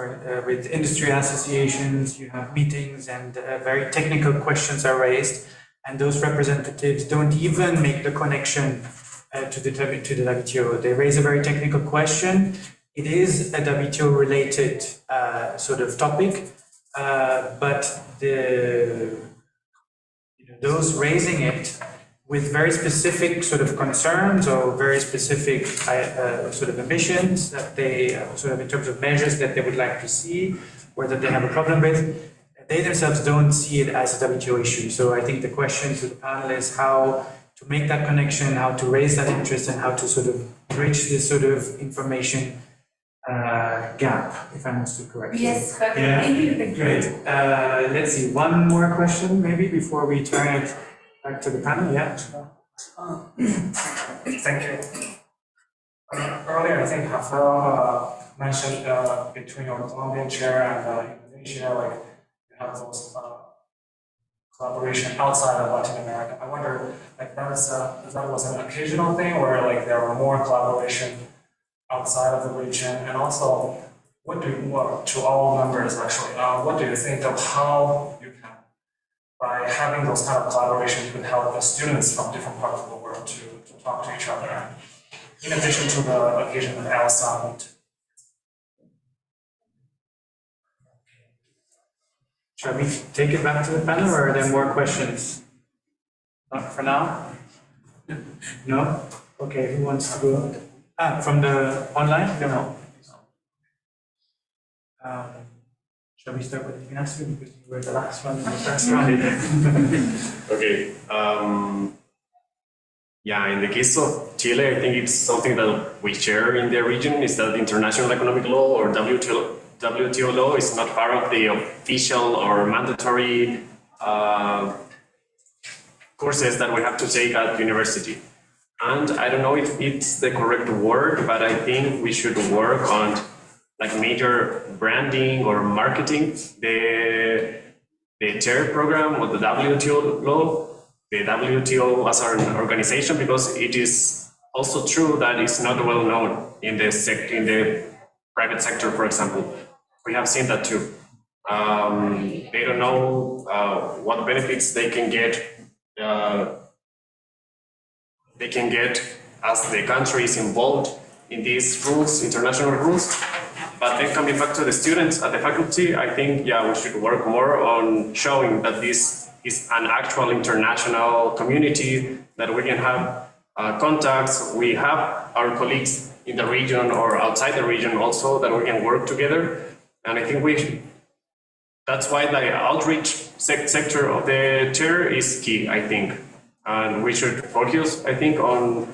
with industry associations, you have meetings and very technical questions are raised, and those representatives don't even make the connection to the WTO. They raise a very technical question. It is a WTO related sort of topic, but those raising it with very specific sort of concerns or very specific sort of ambitions that they sort of in terms of measures that they would like to see or that they have a problem with, they themselves don't see it as a WTO issue. So I think the question to the panel is how to make that connection, how to raise that interest, and how to sort of bridge this sort of information gap, if I understood correctly. Yes, perfect. Yeah. Thank you. Great. Let's see, one more question maybe before we turn it back to the panel. Yeah. Thank you. Earlier, I think Rafael mentioned between your Colombian chair and Indonesia, like you have those collaboration outside of Latin America. I wonder, like that was an occasional thing, or like there were more collaboration outside of the region, and also to all members actually, what do you think of how you can, by having those kind of collaborations, you can help the students from different parts of the world to talk to each other, in addition to the occasion of El Summit? Shall we take it back to the panel, or are there more questions? Not for now? No? Okay, who wants to go? From the online? No. Shall we start with Ignacio, because you were the last one in the first round? Okay. Yeah, in the case of Chile, I think it's something that we share in the region, is that international economic law or WTO law is not part of the official or mandatory courses that we have to take at university. And I don't know if it's the correct word, but I think we should work on like major branding or marketing the chair program or the WTO law, the WTO as an organization, because it is also true that it's not well known in the private sector, for example. We have seen that too. They don't know what benefits they can get as the country is involved in these rules, international rules. But then coming back to the students at the faculty, I think, yeah, we should work more on showing that this is an actual international community, that we can have contacts. We have our colleagues in the region or outside the region also, that we can work together. And I think that's why the outreach sector of the chair is key, I think. And we should focus, I think, on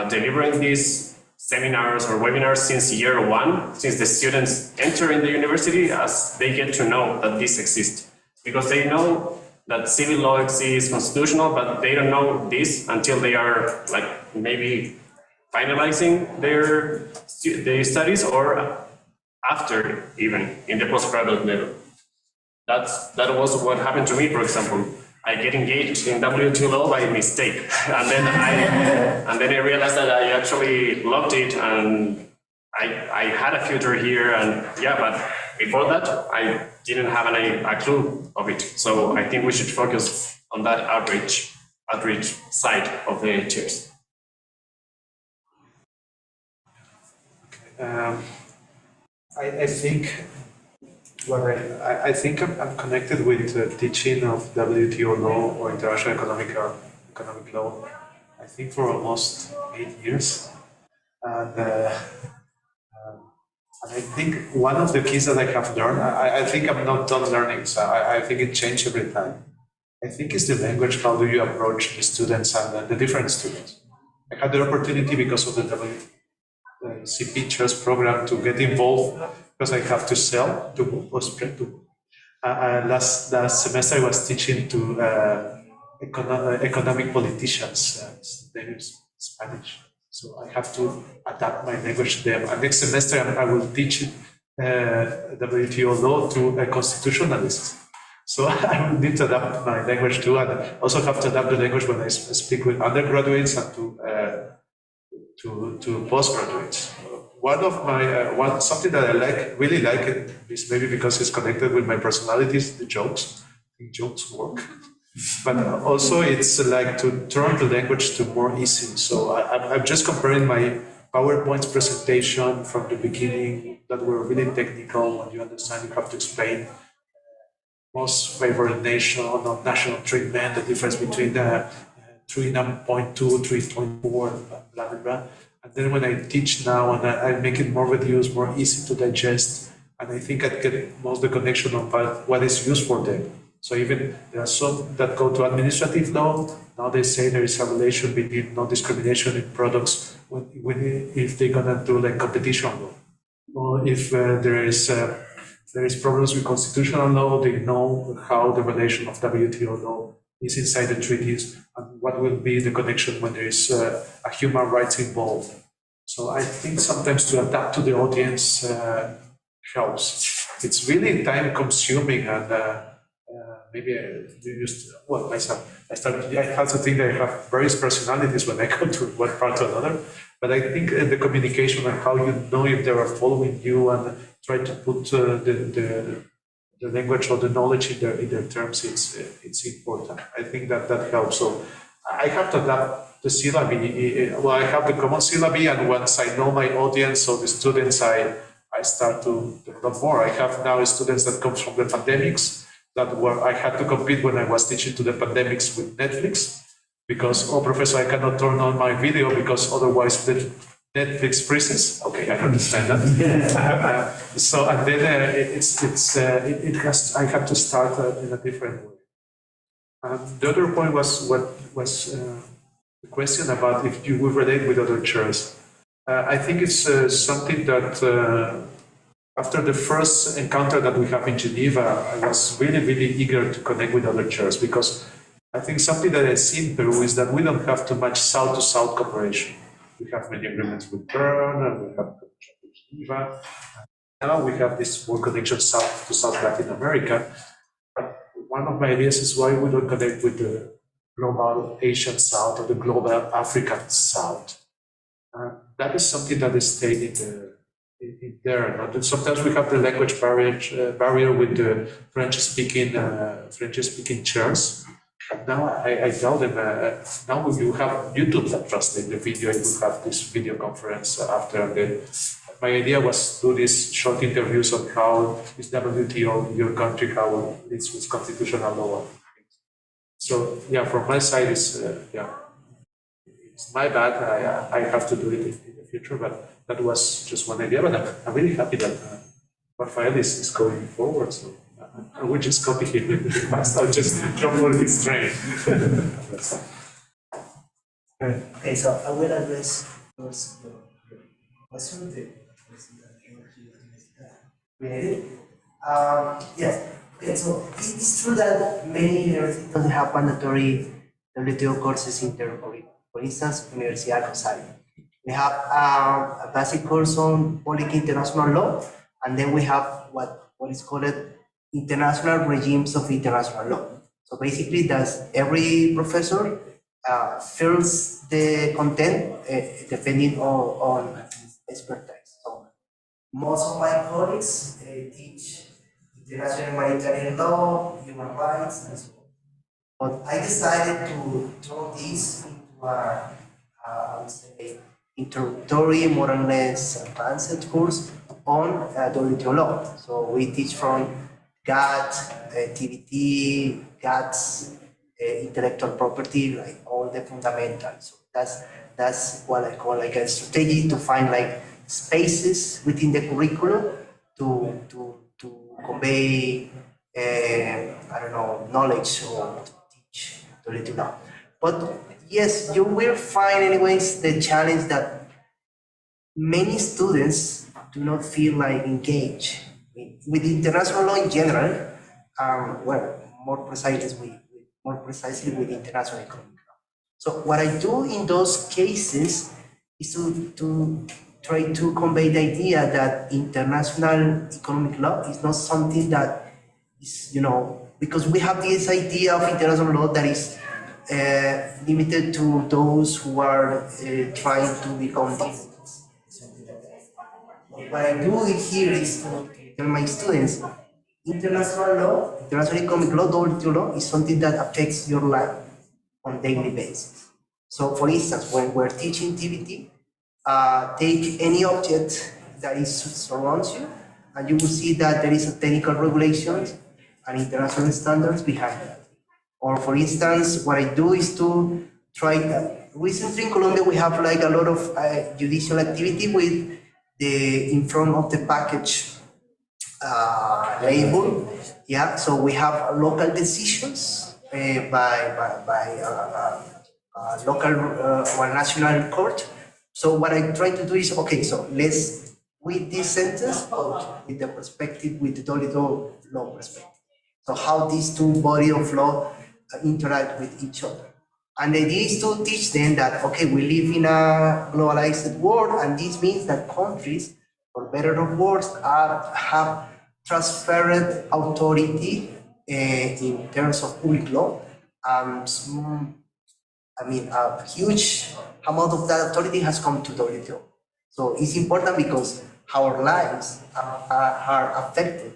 delivering these seminars or webinars since year one, since the students enter in the university, as they get to know that this exists. Because they know that civil law exists, constitutional, but they don't know this until they are like maybe finalizing their studies or after, even in the postgraduate level. That was what happened to me, for example. I get engaged in WTO law by mistake, and then I realized that I actually loved it, and I had a future here, and yeah, but before that I didn't have a clue of it. So I think we should focus on that outreach side of the chairs. I think. Well, I think I'm connected with teaching of WTO law or international economic law, I think for almost 8 years. And I think one of the keys that I have learned, I think I'm not done learning, so I think it changes every time. I think it's the language, how do you approach the students and the different students. I had the opportunity because of the CP Chairs program to get involved, because I have to sell to spread to. Last semester I was teaching to economic politicians, they use Spanish. So I have to adapt my language to them. And next semester I will teach WTO law to constitutionalists. So I will need to adapt my language too, and also have to adapt the language when I speak with undergraduates and to postgraduates. One of my something that I really like is maybe because it's connected with my personality, is the jokes. I think jokes work. But also it's like to turn the language to more easy. So I'm just comparing my PowerPoint presentation from the beginning that were really technical. When you understand, you have to explain most favored nation or national treatment, the difference between the 3.2, 3.4, blah, blah, blah. And then when I teach now and I make it more reduced, more easy to digest, and I think I get most the connection of what is used for them. So even there are some that go to administrative law. Now they say there is a relation between no discrimination in products if they're gonna do like competition law, or if there is problems with constitutional law, they know how the relation of WTO law is inside the treaties and what will be the connection when there is a human rights involved. So I think sometimes to adapt to the audience helps. It's really time consuming and maybe myself, I have to think that I have various personalities when I go to one part to another, but I think the communication and how you know if they are following you and try to put the language or the knowledge in their terms, it's important. I think that helps. So I have to adapt the syllabi. Well, I have the common syllabi, and once I know my audience or the students, I start to develop more. I have now students that come from the pandemics, that were I had to compete when I was teaching to the pandemics with Netflix, because, oh, professor, I cannot turn on my video because otherwise the Netflix freezes. Okay, I understand that. So and then I have to start in a different way. The other point was the question about if you will relate with other chairs. I think it's something that. After the first encounter that we have in Geneva, I was really, really eager to connect with other chairs, because I think something that I see in Peru is that we don't have too much South-to-South cooperation. We have many agreements with Bern, and we have connection with Geneva. Now we have this more connection South-to-South Latin America. But one of my ideas is why we don't connect with the global Asian South or the global African South. That is something that is staying in there. And sometimes we have the language barrier with the French-speaking chairs. And now I tell them, now you have YouTube that translate the video, and you have this video conference after my idea was to do these short interviews on how is WTO in your country, how it's with constitutional law. So yeah, from my side, it's my bad. I have to do it in the future, but that was just one idea. But I'm really happy that Rafael is going forward. So I will just copy him in the past. I'll just jump on his train. Okay, so I will address first your question. Yes. Okay, so it's true that many universities don't have mandatory WTO courses in their curriculum. For instance, Universidad Rosario. We have a basic course on public international law, and then we have what is called international regimes of international law. So basically, that's every professor fills the content depending on expertise. So most of my colleagues teach international humanitarian law, human rights, and so on. But I decided to turn this into a, I would say, introductory, more or less advanced course on WTO law. So we teach from GATT, TBT, GATT's intellectual property, like all the fundamentals. So that's what I call like a strategy to find like spaces within the curriculum to convey I don't know, knowledge or to teach WTO law. But yes, you will find anyways the challenge that many students do not feel like engaged with international law in general. Well, more precisely with international economic law. So what I do in those cases is to try to convey the idea that international economic law is not something that is, because we have this idea of international law that is limited to those who are trying to become diplomats. What I do here is to tell my students international law, international economic law, WTO law, is something that affects your life on daily basis. So for instance, when we're teaching TBT, take any object that surrounds you, and you will see that there is a technical regulations and international standards behind that. Or for instance, what I do is to try, recently in Colombia we have like a lot of judicial activity with the in front of the package label. Yeah, so we have local decisions by local or national court. So what I try to do is, okay, so let's with this sentence out with the perspective, with the WTO law perspective. So how these two bodies of law interact with each other. And the idea is to teach them that, okay, we live in a globalized world, and this means that countries, for better or worse, have transferred authority in terms of public law. I mean, a huge amount of that authority has come to WTO. So it's important because our lives are affected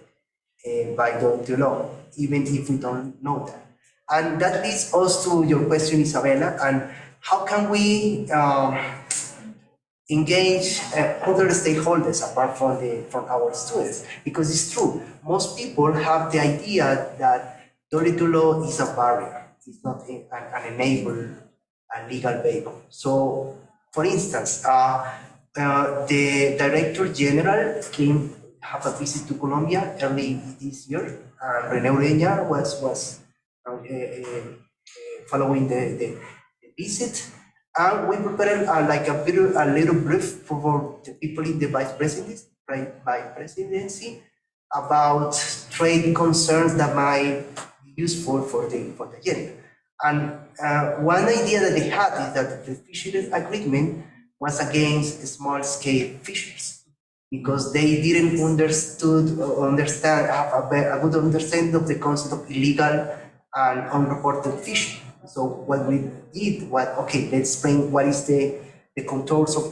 by WTO law, even if we don't know that. And that leads us to your question, Isabella, and how can we engage other stakeholders apart from our students? Because it's true, most people have the idea that WTO law is a barrier, it's not an enable, a legal vehicle. So, for instance, the Director General came have a visit to Colombia early this year. René Ureña was following the visit, and we prepared like a little brief for the people in the vice presidency about trade concerns that might be useful for the agenda. And one idea that they had is that the fisheries agreement was against small-scale fisheries because they didn't have a good understanding of the concept of illegal and unreported fishing. So what we did was, okay, let's explain what is the contours of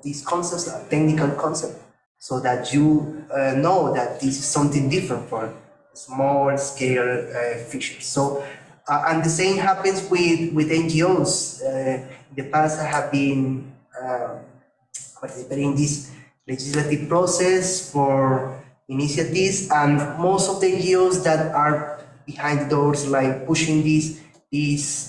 these concepts, a technical concept, so that you know that this is something different from small-scale fishing. So, and the same happens with NGOs. In the past, I have been participating in this legislative process for initiatives, and most of the NGOs that are behind the doors, like pushing these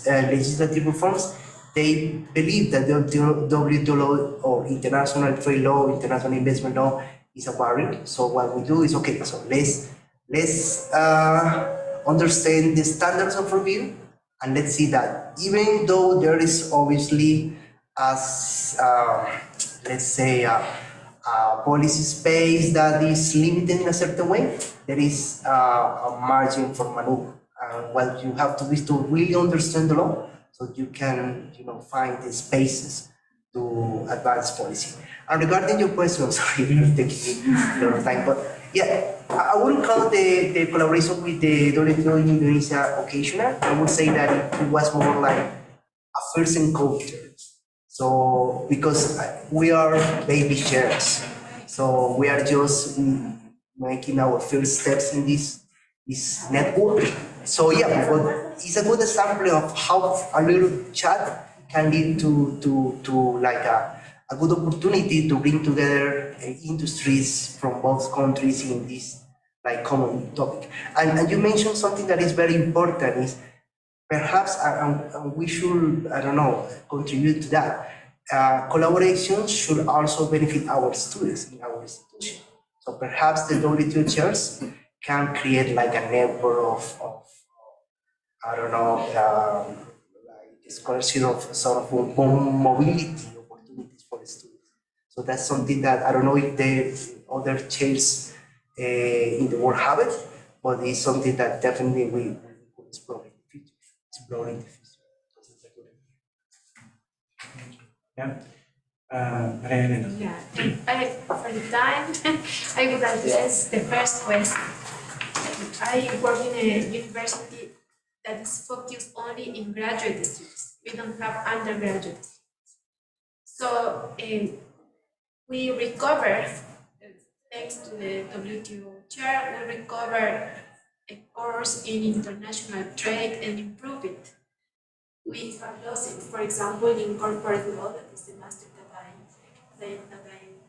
legislative reforms, they believe that the WTO law or international trade law, international investment law is a barrier. So what we do is, okay, so let's understand the standards of review, and let's see that even though there is obviously as let's say a policy space that is limited in a certain way, there is a margin for maneuver. What you have to do is to really understand the law, so you can, find the spaces to advance policy. And regarding your question, sorry, it's taking me a lot of time, but yeah, I wouldn't call the collaboration with the WTO in Indonesia occasional. I would say that it was more like a first encounter. So, because we are baby shares, so we are just making our first steps in this network. So yeah, but it's a good example of how a little chat can lead to like a good opportunity to bring together industries from both countries in this like common topic. And you mentioned something that is very important, is perhaps we should, I don't know, contribute to that. Collaboration should also benefit our students in our institution. So perhaps the WTO chairs can create like a network of I don't know, like scholarship of sort of mobility opportunities for the students. So that's something that I don't know if the other chairs in the world have it, but it's something that definitely we could explore in the future. Yeah. Elena. Yeah, for the time, I would address the first question. I work in a university that is focused only in graduate students. We don't have undergraduate students. So we recover, thanks to the WTO chair will recover a course in international trade and improve it. We have lost it, for example, in corporate law, that is the master that I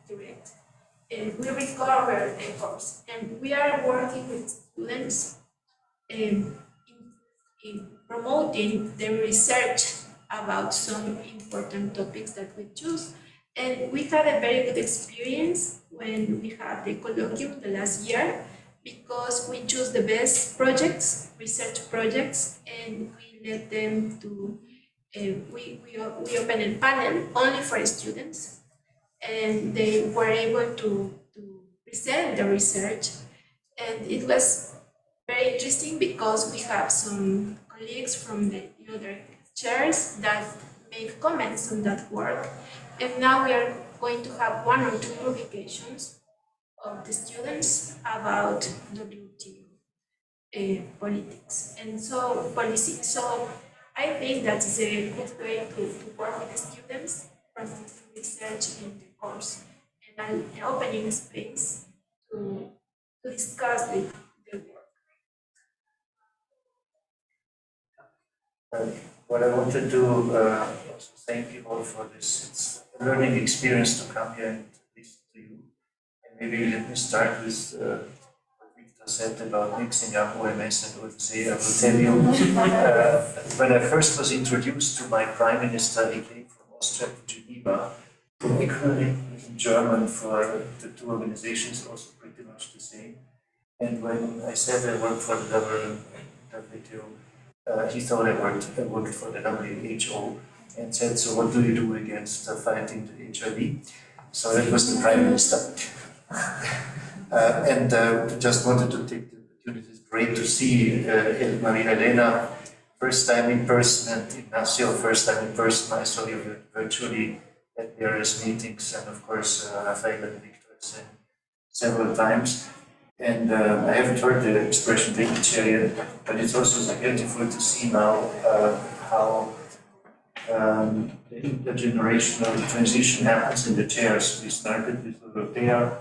direct. And we recovered a course, and we are working with students in promoting the research about some important topics that we choose. And we had a very good experience when we had the colloquium the last year, because we choose the best projects, research projects, and we let them to, we open a panel only for students, and they were able to present the research. And it was very interesting because we have some colleagues from the other chairs that made comments on that work. And now we are going to have 1 or 2 publications of the students about WTO politics and so policy. So I think that is a good way to work with the students from research in the course, and an opening space to discuss the work. What I wanted to also thank you all for this. It's a learning experience to come here and listen to you. And maybe let me start with what Victor said about mixing up OMS and OFC. I will tell you, when I first was introduced to my prime minister, he came from Austria to Geneva. The equivalent in German for the two organizations also pretty much the same. And when I said I work for the WTO, he thought I worked for the WHO and said, so what do you do against fighting the HIV? So that was the Prime Minister. Just wanted to take the opportunity. It's great to see Elena first time in person, and Ignacio first time in person. I saw you virtually at various meetings, and of course Rafael and Victor several times. And I haven't heard the expression vintage chair yet, but it's also beautiful to see now how the intergenerational transition happens in the chairs. We started with Dorothea.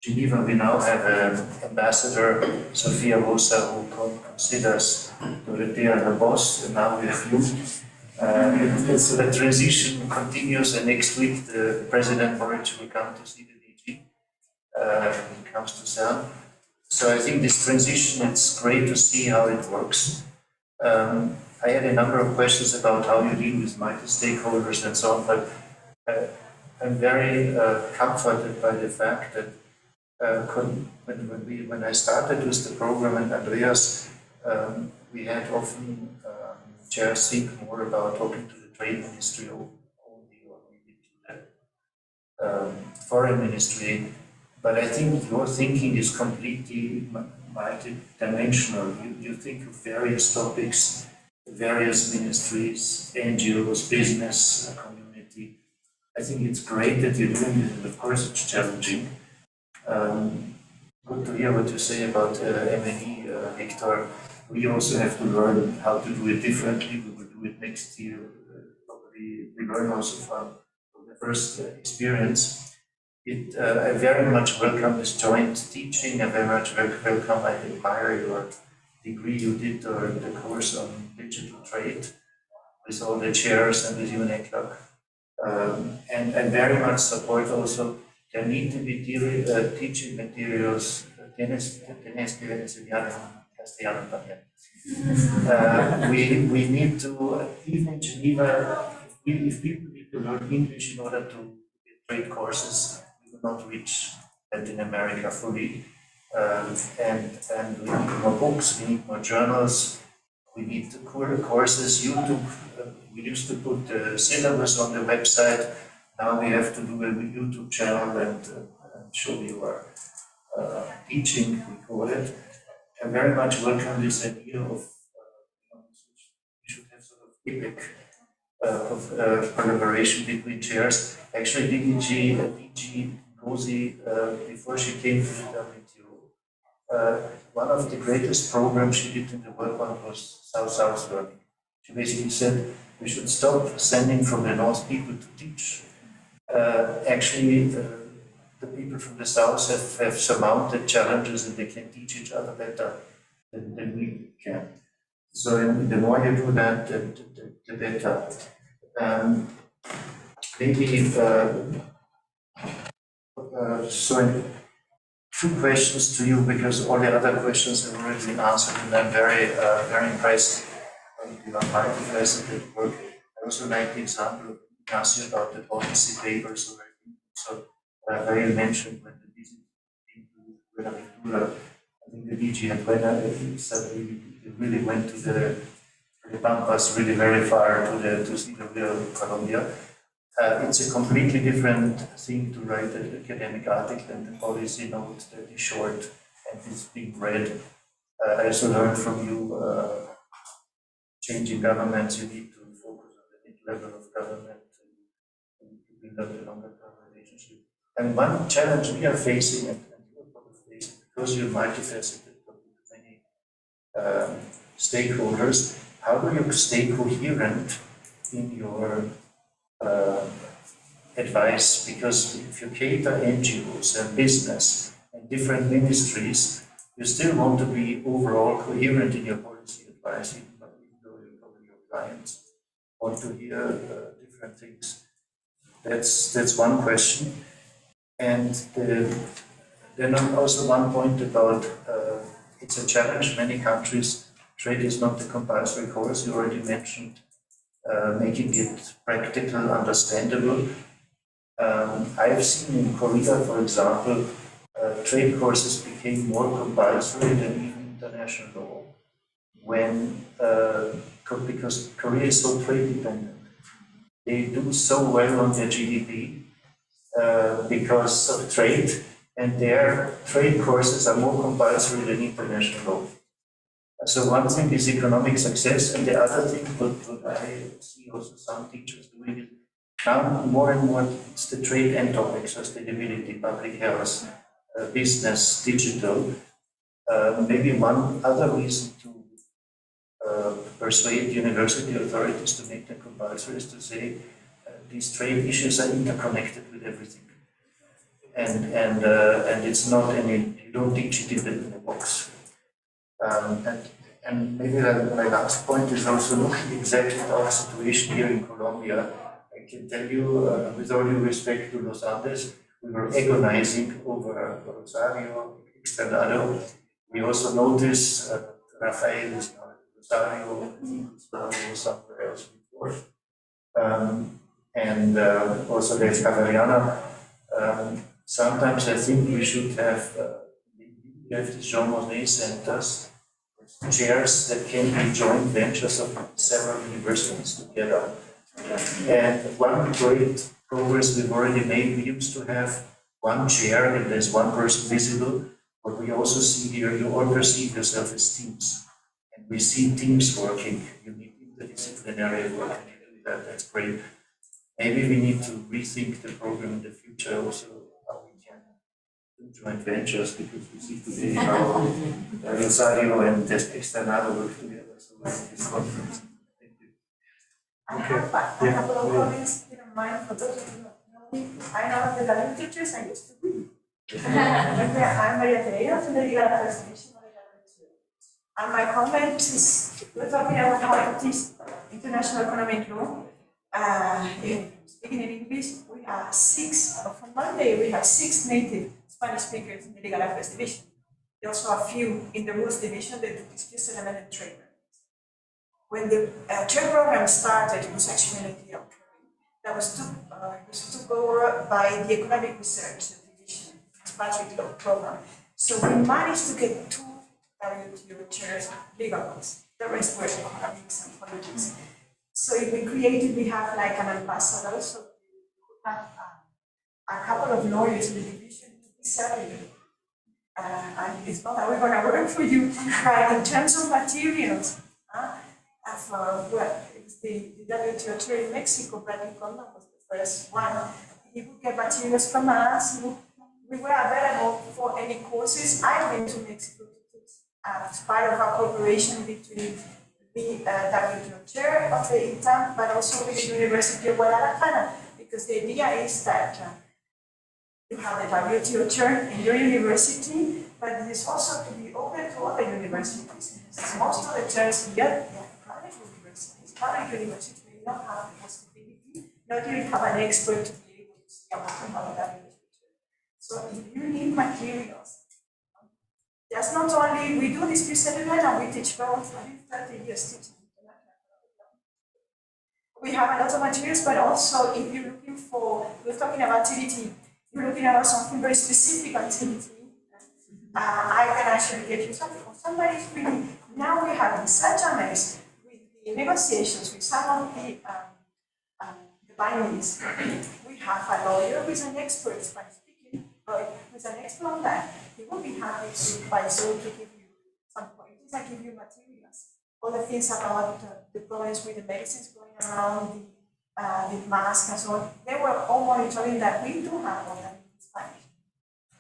Geneva, we now have an ambassador, Sofia Rosa, who considers Dorothea her boss, and now we have you. So the transition continues, and next week the President Boric will come to see the DG when it comes to SIEL. So I think this transition, it's great to see how it works. I had a number of questions about how you deal with multi-stakeholders and so on, but I'm very comforted by the fact that when I started with the program and Andreas, we had often chairs think more about talking to the trade ministry only, or maybe to the foreign ministry. But I think your thinking is completely multi-dimensional. You think of various topics, various ministries, NGOs, business, community. I think it's great that you're doing it, and of course it's challenging. Good to hear what you say about M&E, Victor. We also have to learn how to do it differently. We will do it next year. Probably we learn also from the first experience. I very much welcome this joint teaching. I very much welcome, I admire your degree you did, or the course on digital trade with all the chairs and with UNECLAC. And I very much support also, there need to be teaching materials. We need to, even in Geneva, if people need to learn English in order to get trade courses, we will not reach Latin America fully. And we need more books, we need more journals, we need the courses, YouTube. We used to put the syllabus on the website. Now we have to do a YouTube channel and show you our teaching, we call it. I very much welcome this idea of we should have sort of epic of collaboration between chairs. Actually, DG Rosie, before she came to the WTO, one of the greatest programs she did in the World Bank was South-South learning. She basically said we should stop sending from the North people to teach. Actually, the people from the south have surmounted challenges and they can teach each other better than we can. So the more you do that, the better. Maybe so two questions to you, because all the other questions have already been answered, and I'm very impressed with your multifaceted work. I also like the example of Ignacio about the policy papers. So Rafael mentioned when the visit into Buenaventura, I think the DG had really went to the Pampas really very far to see the real Colombia. It's a completely different thing to write an academic article and the policy note that is short and is being read. I also learned from you, changing governments, you need to focus on the mid-level of government to build up a longer-term relationship. And one challenge we are facing, and you are probably facing, because you're multifaceted, with many stakeholders, how do you stay coherent in your advice? Because if you cater NGOs and business and different ministries, you still want to be overall coherent in your policy advice, even though your clients want to hear different things. That's one question. And then also one point about it's a challenge. Many countries, trade is not a compulsory course. You already mentioned making it practical, understandable. I've seen in Korea, for example, trade courses became more compulsory than even international law because Korea is so trade dependent. They do so well on their GDP because of trade, and their trade courses are more compulsory than international law. So one thing is economic success, and the other thing, what I see also some teachers doing is now more and more it's the trade and topics, sustainability, public health, business, digital. Maybe one other reason to persuade university authorities to make them compulsory is to say these trade issues are interconnected with everything, and it's not you don't teach it in the box. And maybe my last point is also looking exactly at our situation here in Colombia. I can tell you, with all due respect to Los Andes, we were agonizing over Rosario, Externado. We also noticed Rafael is now in Rosario, Gustavo somewhere else before. And also there's Javeriana. Sometimes I think we should have these Jean Monnet centers, chairs that can be joint ventures of several universities together. And one great progress we've already made, we used to have one chair and there's one person visible, but we also see here you all perceive yourself as teams. And we see teams working. You need interdisciplinary work, and you do that, that's great. Maybe we need to rethink the program in the future also, how we can do joint ventures, because we see today how Rosario and Externado work together. So this conference. Thank you. I have a couple of comments in mind for those who don't know me. I'm one of the Italian teachers I used to be. I'm Maria Pereira from the Legal Affairs Division of the And my comment is, we're talking about how to teach international economic law. Speaking in English, we have from Monday, we have 6 native Spanish speakers in the Legal Affairs Division. There are also a few in the Rules Division that discuss elemental trade. When the trade program started, it was actually an idea that was took over by the Economic Research Division, Patrick Law Program. So we managed to get 2 WTO chairs legal ones. The rest were economics and politics. So we have like an ambassador, so we have a couple of lawyers in the division serving. And it's not that we're going to work for you, but in terms of materials, it's the WTO chair in Mexico, Bradley Condon was the first one. He would get materials from us. We were available for any courses. I went to Mexico to teach as part of our cooperation between the WTO chair of the ITAM, but also with the University of Guadalajara, because the idea is that you have the WTO chair in your university, but it is also to be open to other universities. Most of the chairs get private universities. Private universities may not have the possibility, not even have an expert to be able to see about the WTO chair. So if you need materials, just not only we do this pre-settlement and we teach both. I did 30 years teaching. We have a lot of materials, but also if you're looking for, we're talking about TDT, you're looking about something very specific on TDT, I can actually get you something. Somebody's really, now we have such a mess with the negotiations with some of the binaries. We have a lawyer who is an expert, Spanish speaking, lawyer who is an expert on that. He will be happy to, by Zoom, to give you some pointers and give you materials. All the things about the problems with the medicines going around, the mask and so on, they were all monitoring that. We do have all that in Spanish.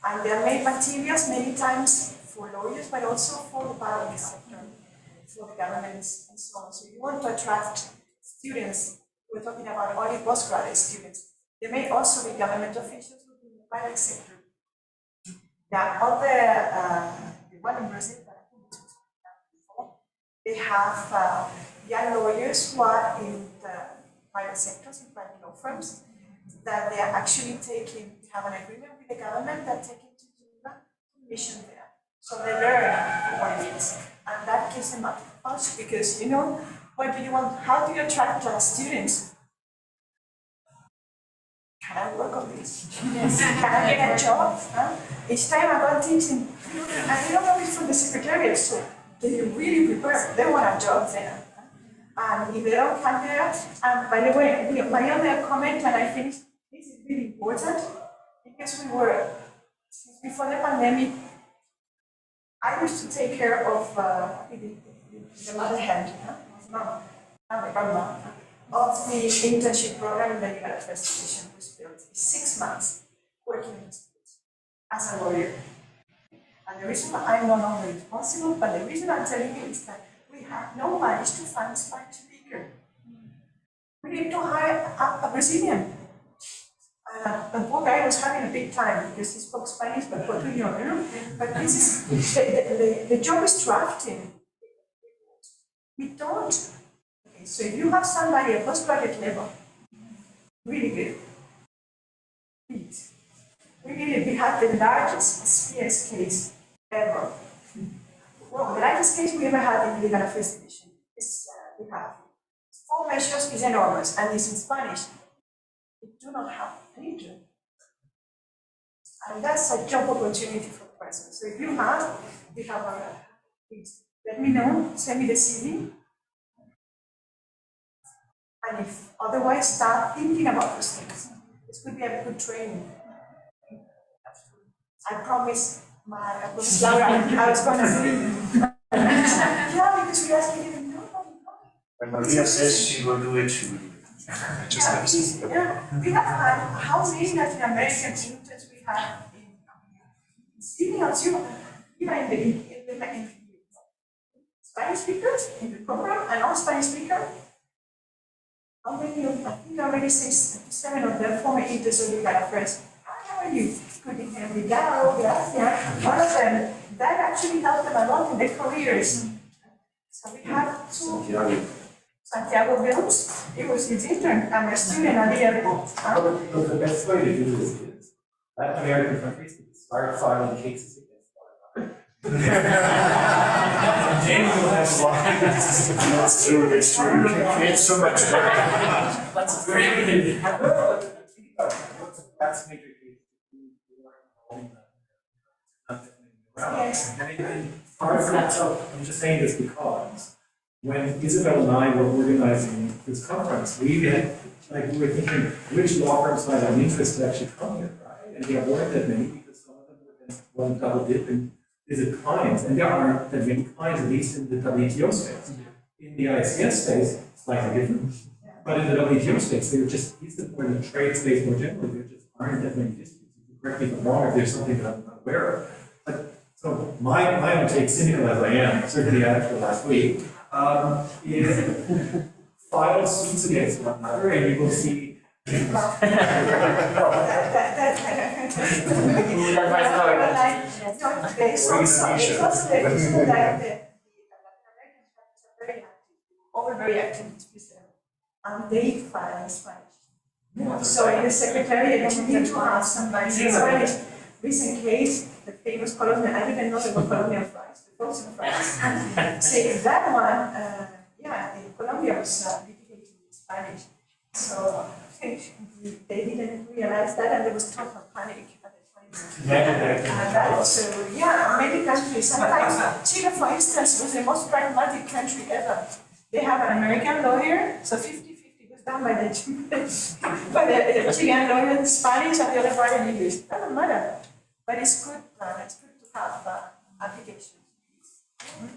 And they are made materials many times for lawyers, but also for the public sector, for the governments and so on. So you want to attract students, we're talking about only postgraduate students. They may also be government officials within the private sector. The other, the one in Brazil that I think was before, they have young lawyers who are in the private sectors, in private law firms, that they are actually taking, we have an agreement with the government that taking to Geneva to mission there. So they learn what it is. And that gives them a push because, you know, what do you want, how do you attract students? Can I work on this? Yes. Can I get a job? Huh? Each time I go teaching, and you don't know it's from the secretariat, so they really prepare, they want a job there. And if they don't come there, and by the way, my other comment when I finish, this is really important because we were, since before the pandemic, I used to take care of the mother hand, mom, my grandma, of the internship program that you had at First Division was built. 6 months working in the schools as a lawyer. And the reason why I'm no longer responsible, but the reason I'm telling you is that we have no money to fund a Spanish speaker. We need to hire a Brazilian. The poor guy was having a big time because he spoke Spanish, but Portuguese, you know. But this is the job is drafting. We don't. Okay, so if you have somebody at postgraduate level, really good. Please. We have the largest SPS case ever. Well, the largest case we ever had in legal affairs division is we have 4 measures is enormous, and it's in Spanish. We do not have an intern. And that's a job opportunity for the person. So if you have a, please let me know, send me the CV. And if otherwise, start thinking about those things. This could be a good training. I promise Laura, I was going to say. Yeah, because we asked me, nobody. When Maria says she will do it, she will do it. We have had how many Latin American interns we have in speaking on Zoom, even in the Spanish speakers in the program and non-Spanish speakers. How many of, I think already 7 of them former interns of legal affairs. How are you? Good evening, gracias. One of them, that actually helped them a lot in their careers. So we have 2. Santiago Bills, he was his intern. I'm a student at the airport. The best way to do this is Latin American countries start filing cases against That's true, that's true. It's so much better. That's very good. That's major case. Yes. And hard for that. So I'm just saying this because when Isabel and I were organizing this conference, we had, we were thinking which law firms might have an interest to actually come here, right? And there weren't that many because some of them would then one double dip and visit clients, and there aren't that many clients, at least in the WTO space. In the ICS space, slightly different. But in the WTO space, they're just, or in the trade space more generally, there just aren't that many disputes. You can correct me if I'm wrong if there's something that I'm not aware of. But so my own take, cynical as I am, certainly after last week, is file suits against one another, and you will see Well, it's also the reason that the Latin American practice are very active, all very active in Switzerland, and they file in Spanish. So in the secretariat, you need to have somebody in Spanish. Recent case, the famous Colombian, I don't even know the word Colombian fries, the frozen fries. See, that one, yeah, in Colombia was litigated in Spanish. So they didn't realize that, and there was total panic at the time. So yeah, many countries, sometimes Chile, for instance, was the most pragmatic country ever. They have an American lawyer, so 50-50 was done by the Chilean lawyer in Spanish and the other part in English. Doesn't matter, but it's good to have applications.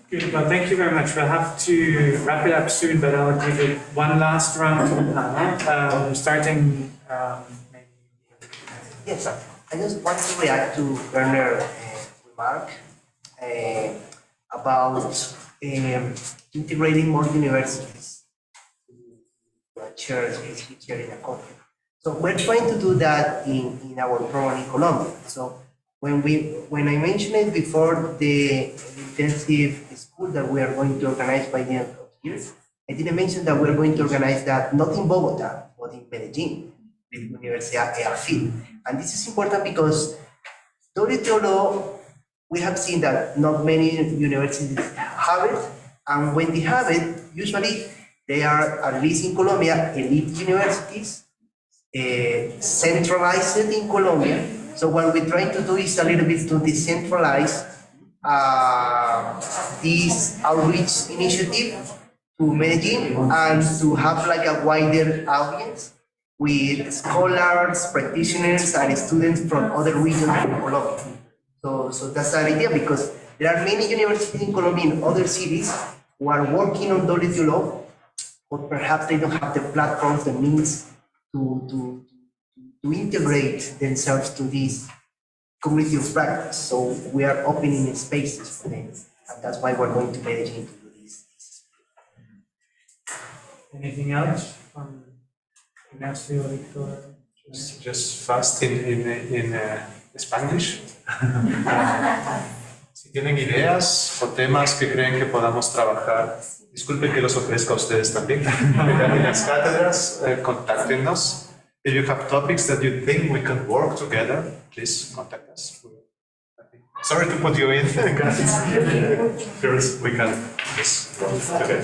Good. Well, thank you very much. We'll have to wrap it up soon, but I'll give it one last round to the panel, starting maybe. Yes, I just want to react to Werner's remark about integrating more universities to a church here in a country. So we're trying to do that in our program in Colombia. So when I mentioned it before, the intensive school that we are going to organize by the end of the year, I didn't mention that we're going to organize that not in Bogota, but in Medellin, with Universidad EAFIT. And this is important because WTO law, we have seen that not many universities have it, and when they have it, usually they are, at least in Colombia, elite universities, centralized in Colombia. So what we're trying to do is a little bit to decentralize this outreach initiative to Medellin and to have like a wider audience with scholars, practitioners, and students from other regions of Colombia. So that's the idea, because there are many universities in Colombia in other cities who are working on WTO law, but perhaps they don't have the platforms, the means to integrate themselves to this community of practice. So we are opening spaces for them, and that's why we're going to Medellin to do this. Anything else from Ignacio, Victor? Just fast in Spanish. Si tienen ideas o temas que creen que podamos trabajar, disculpen que los ofrezca a ustedes también. En las cátedras, contáctenos. If you have topics that you think we can work together, please contact us. Sorry to put you in, guys. First, we can just work together.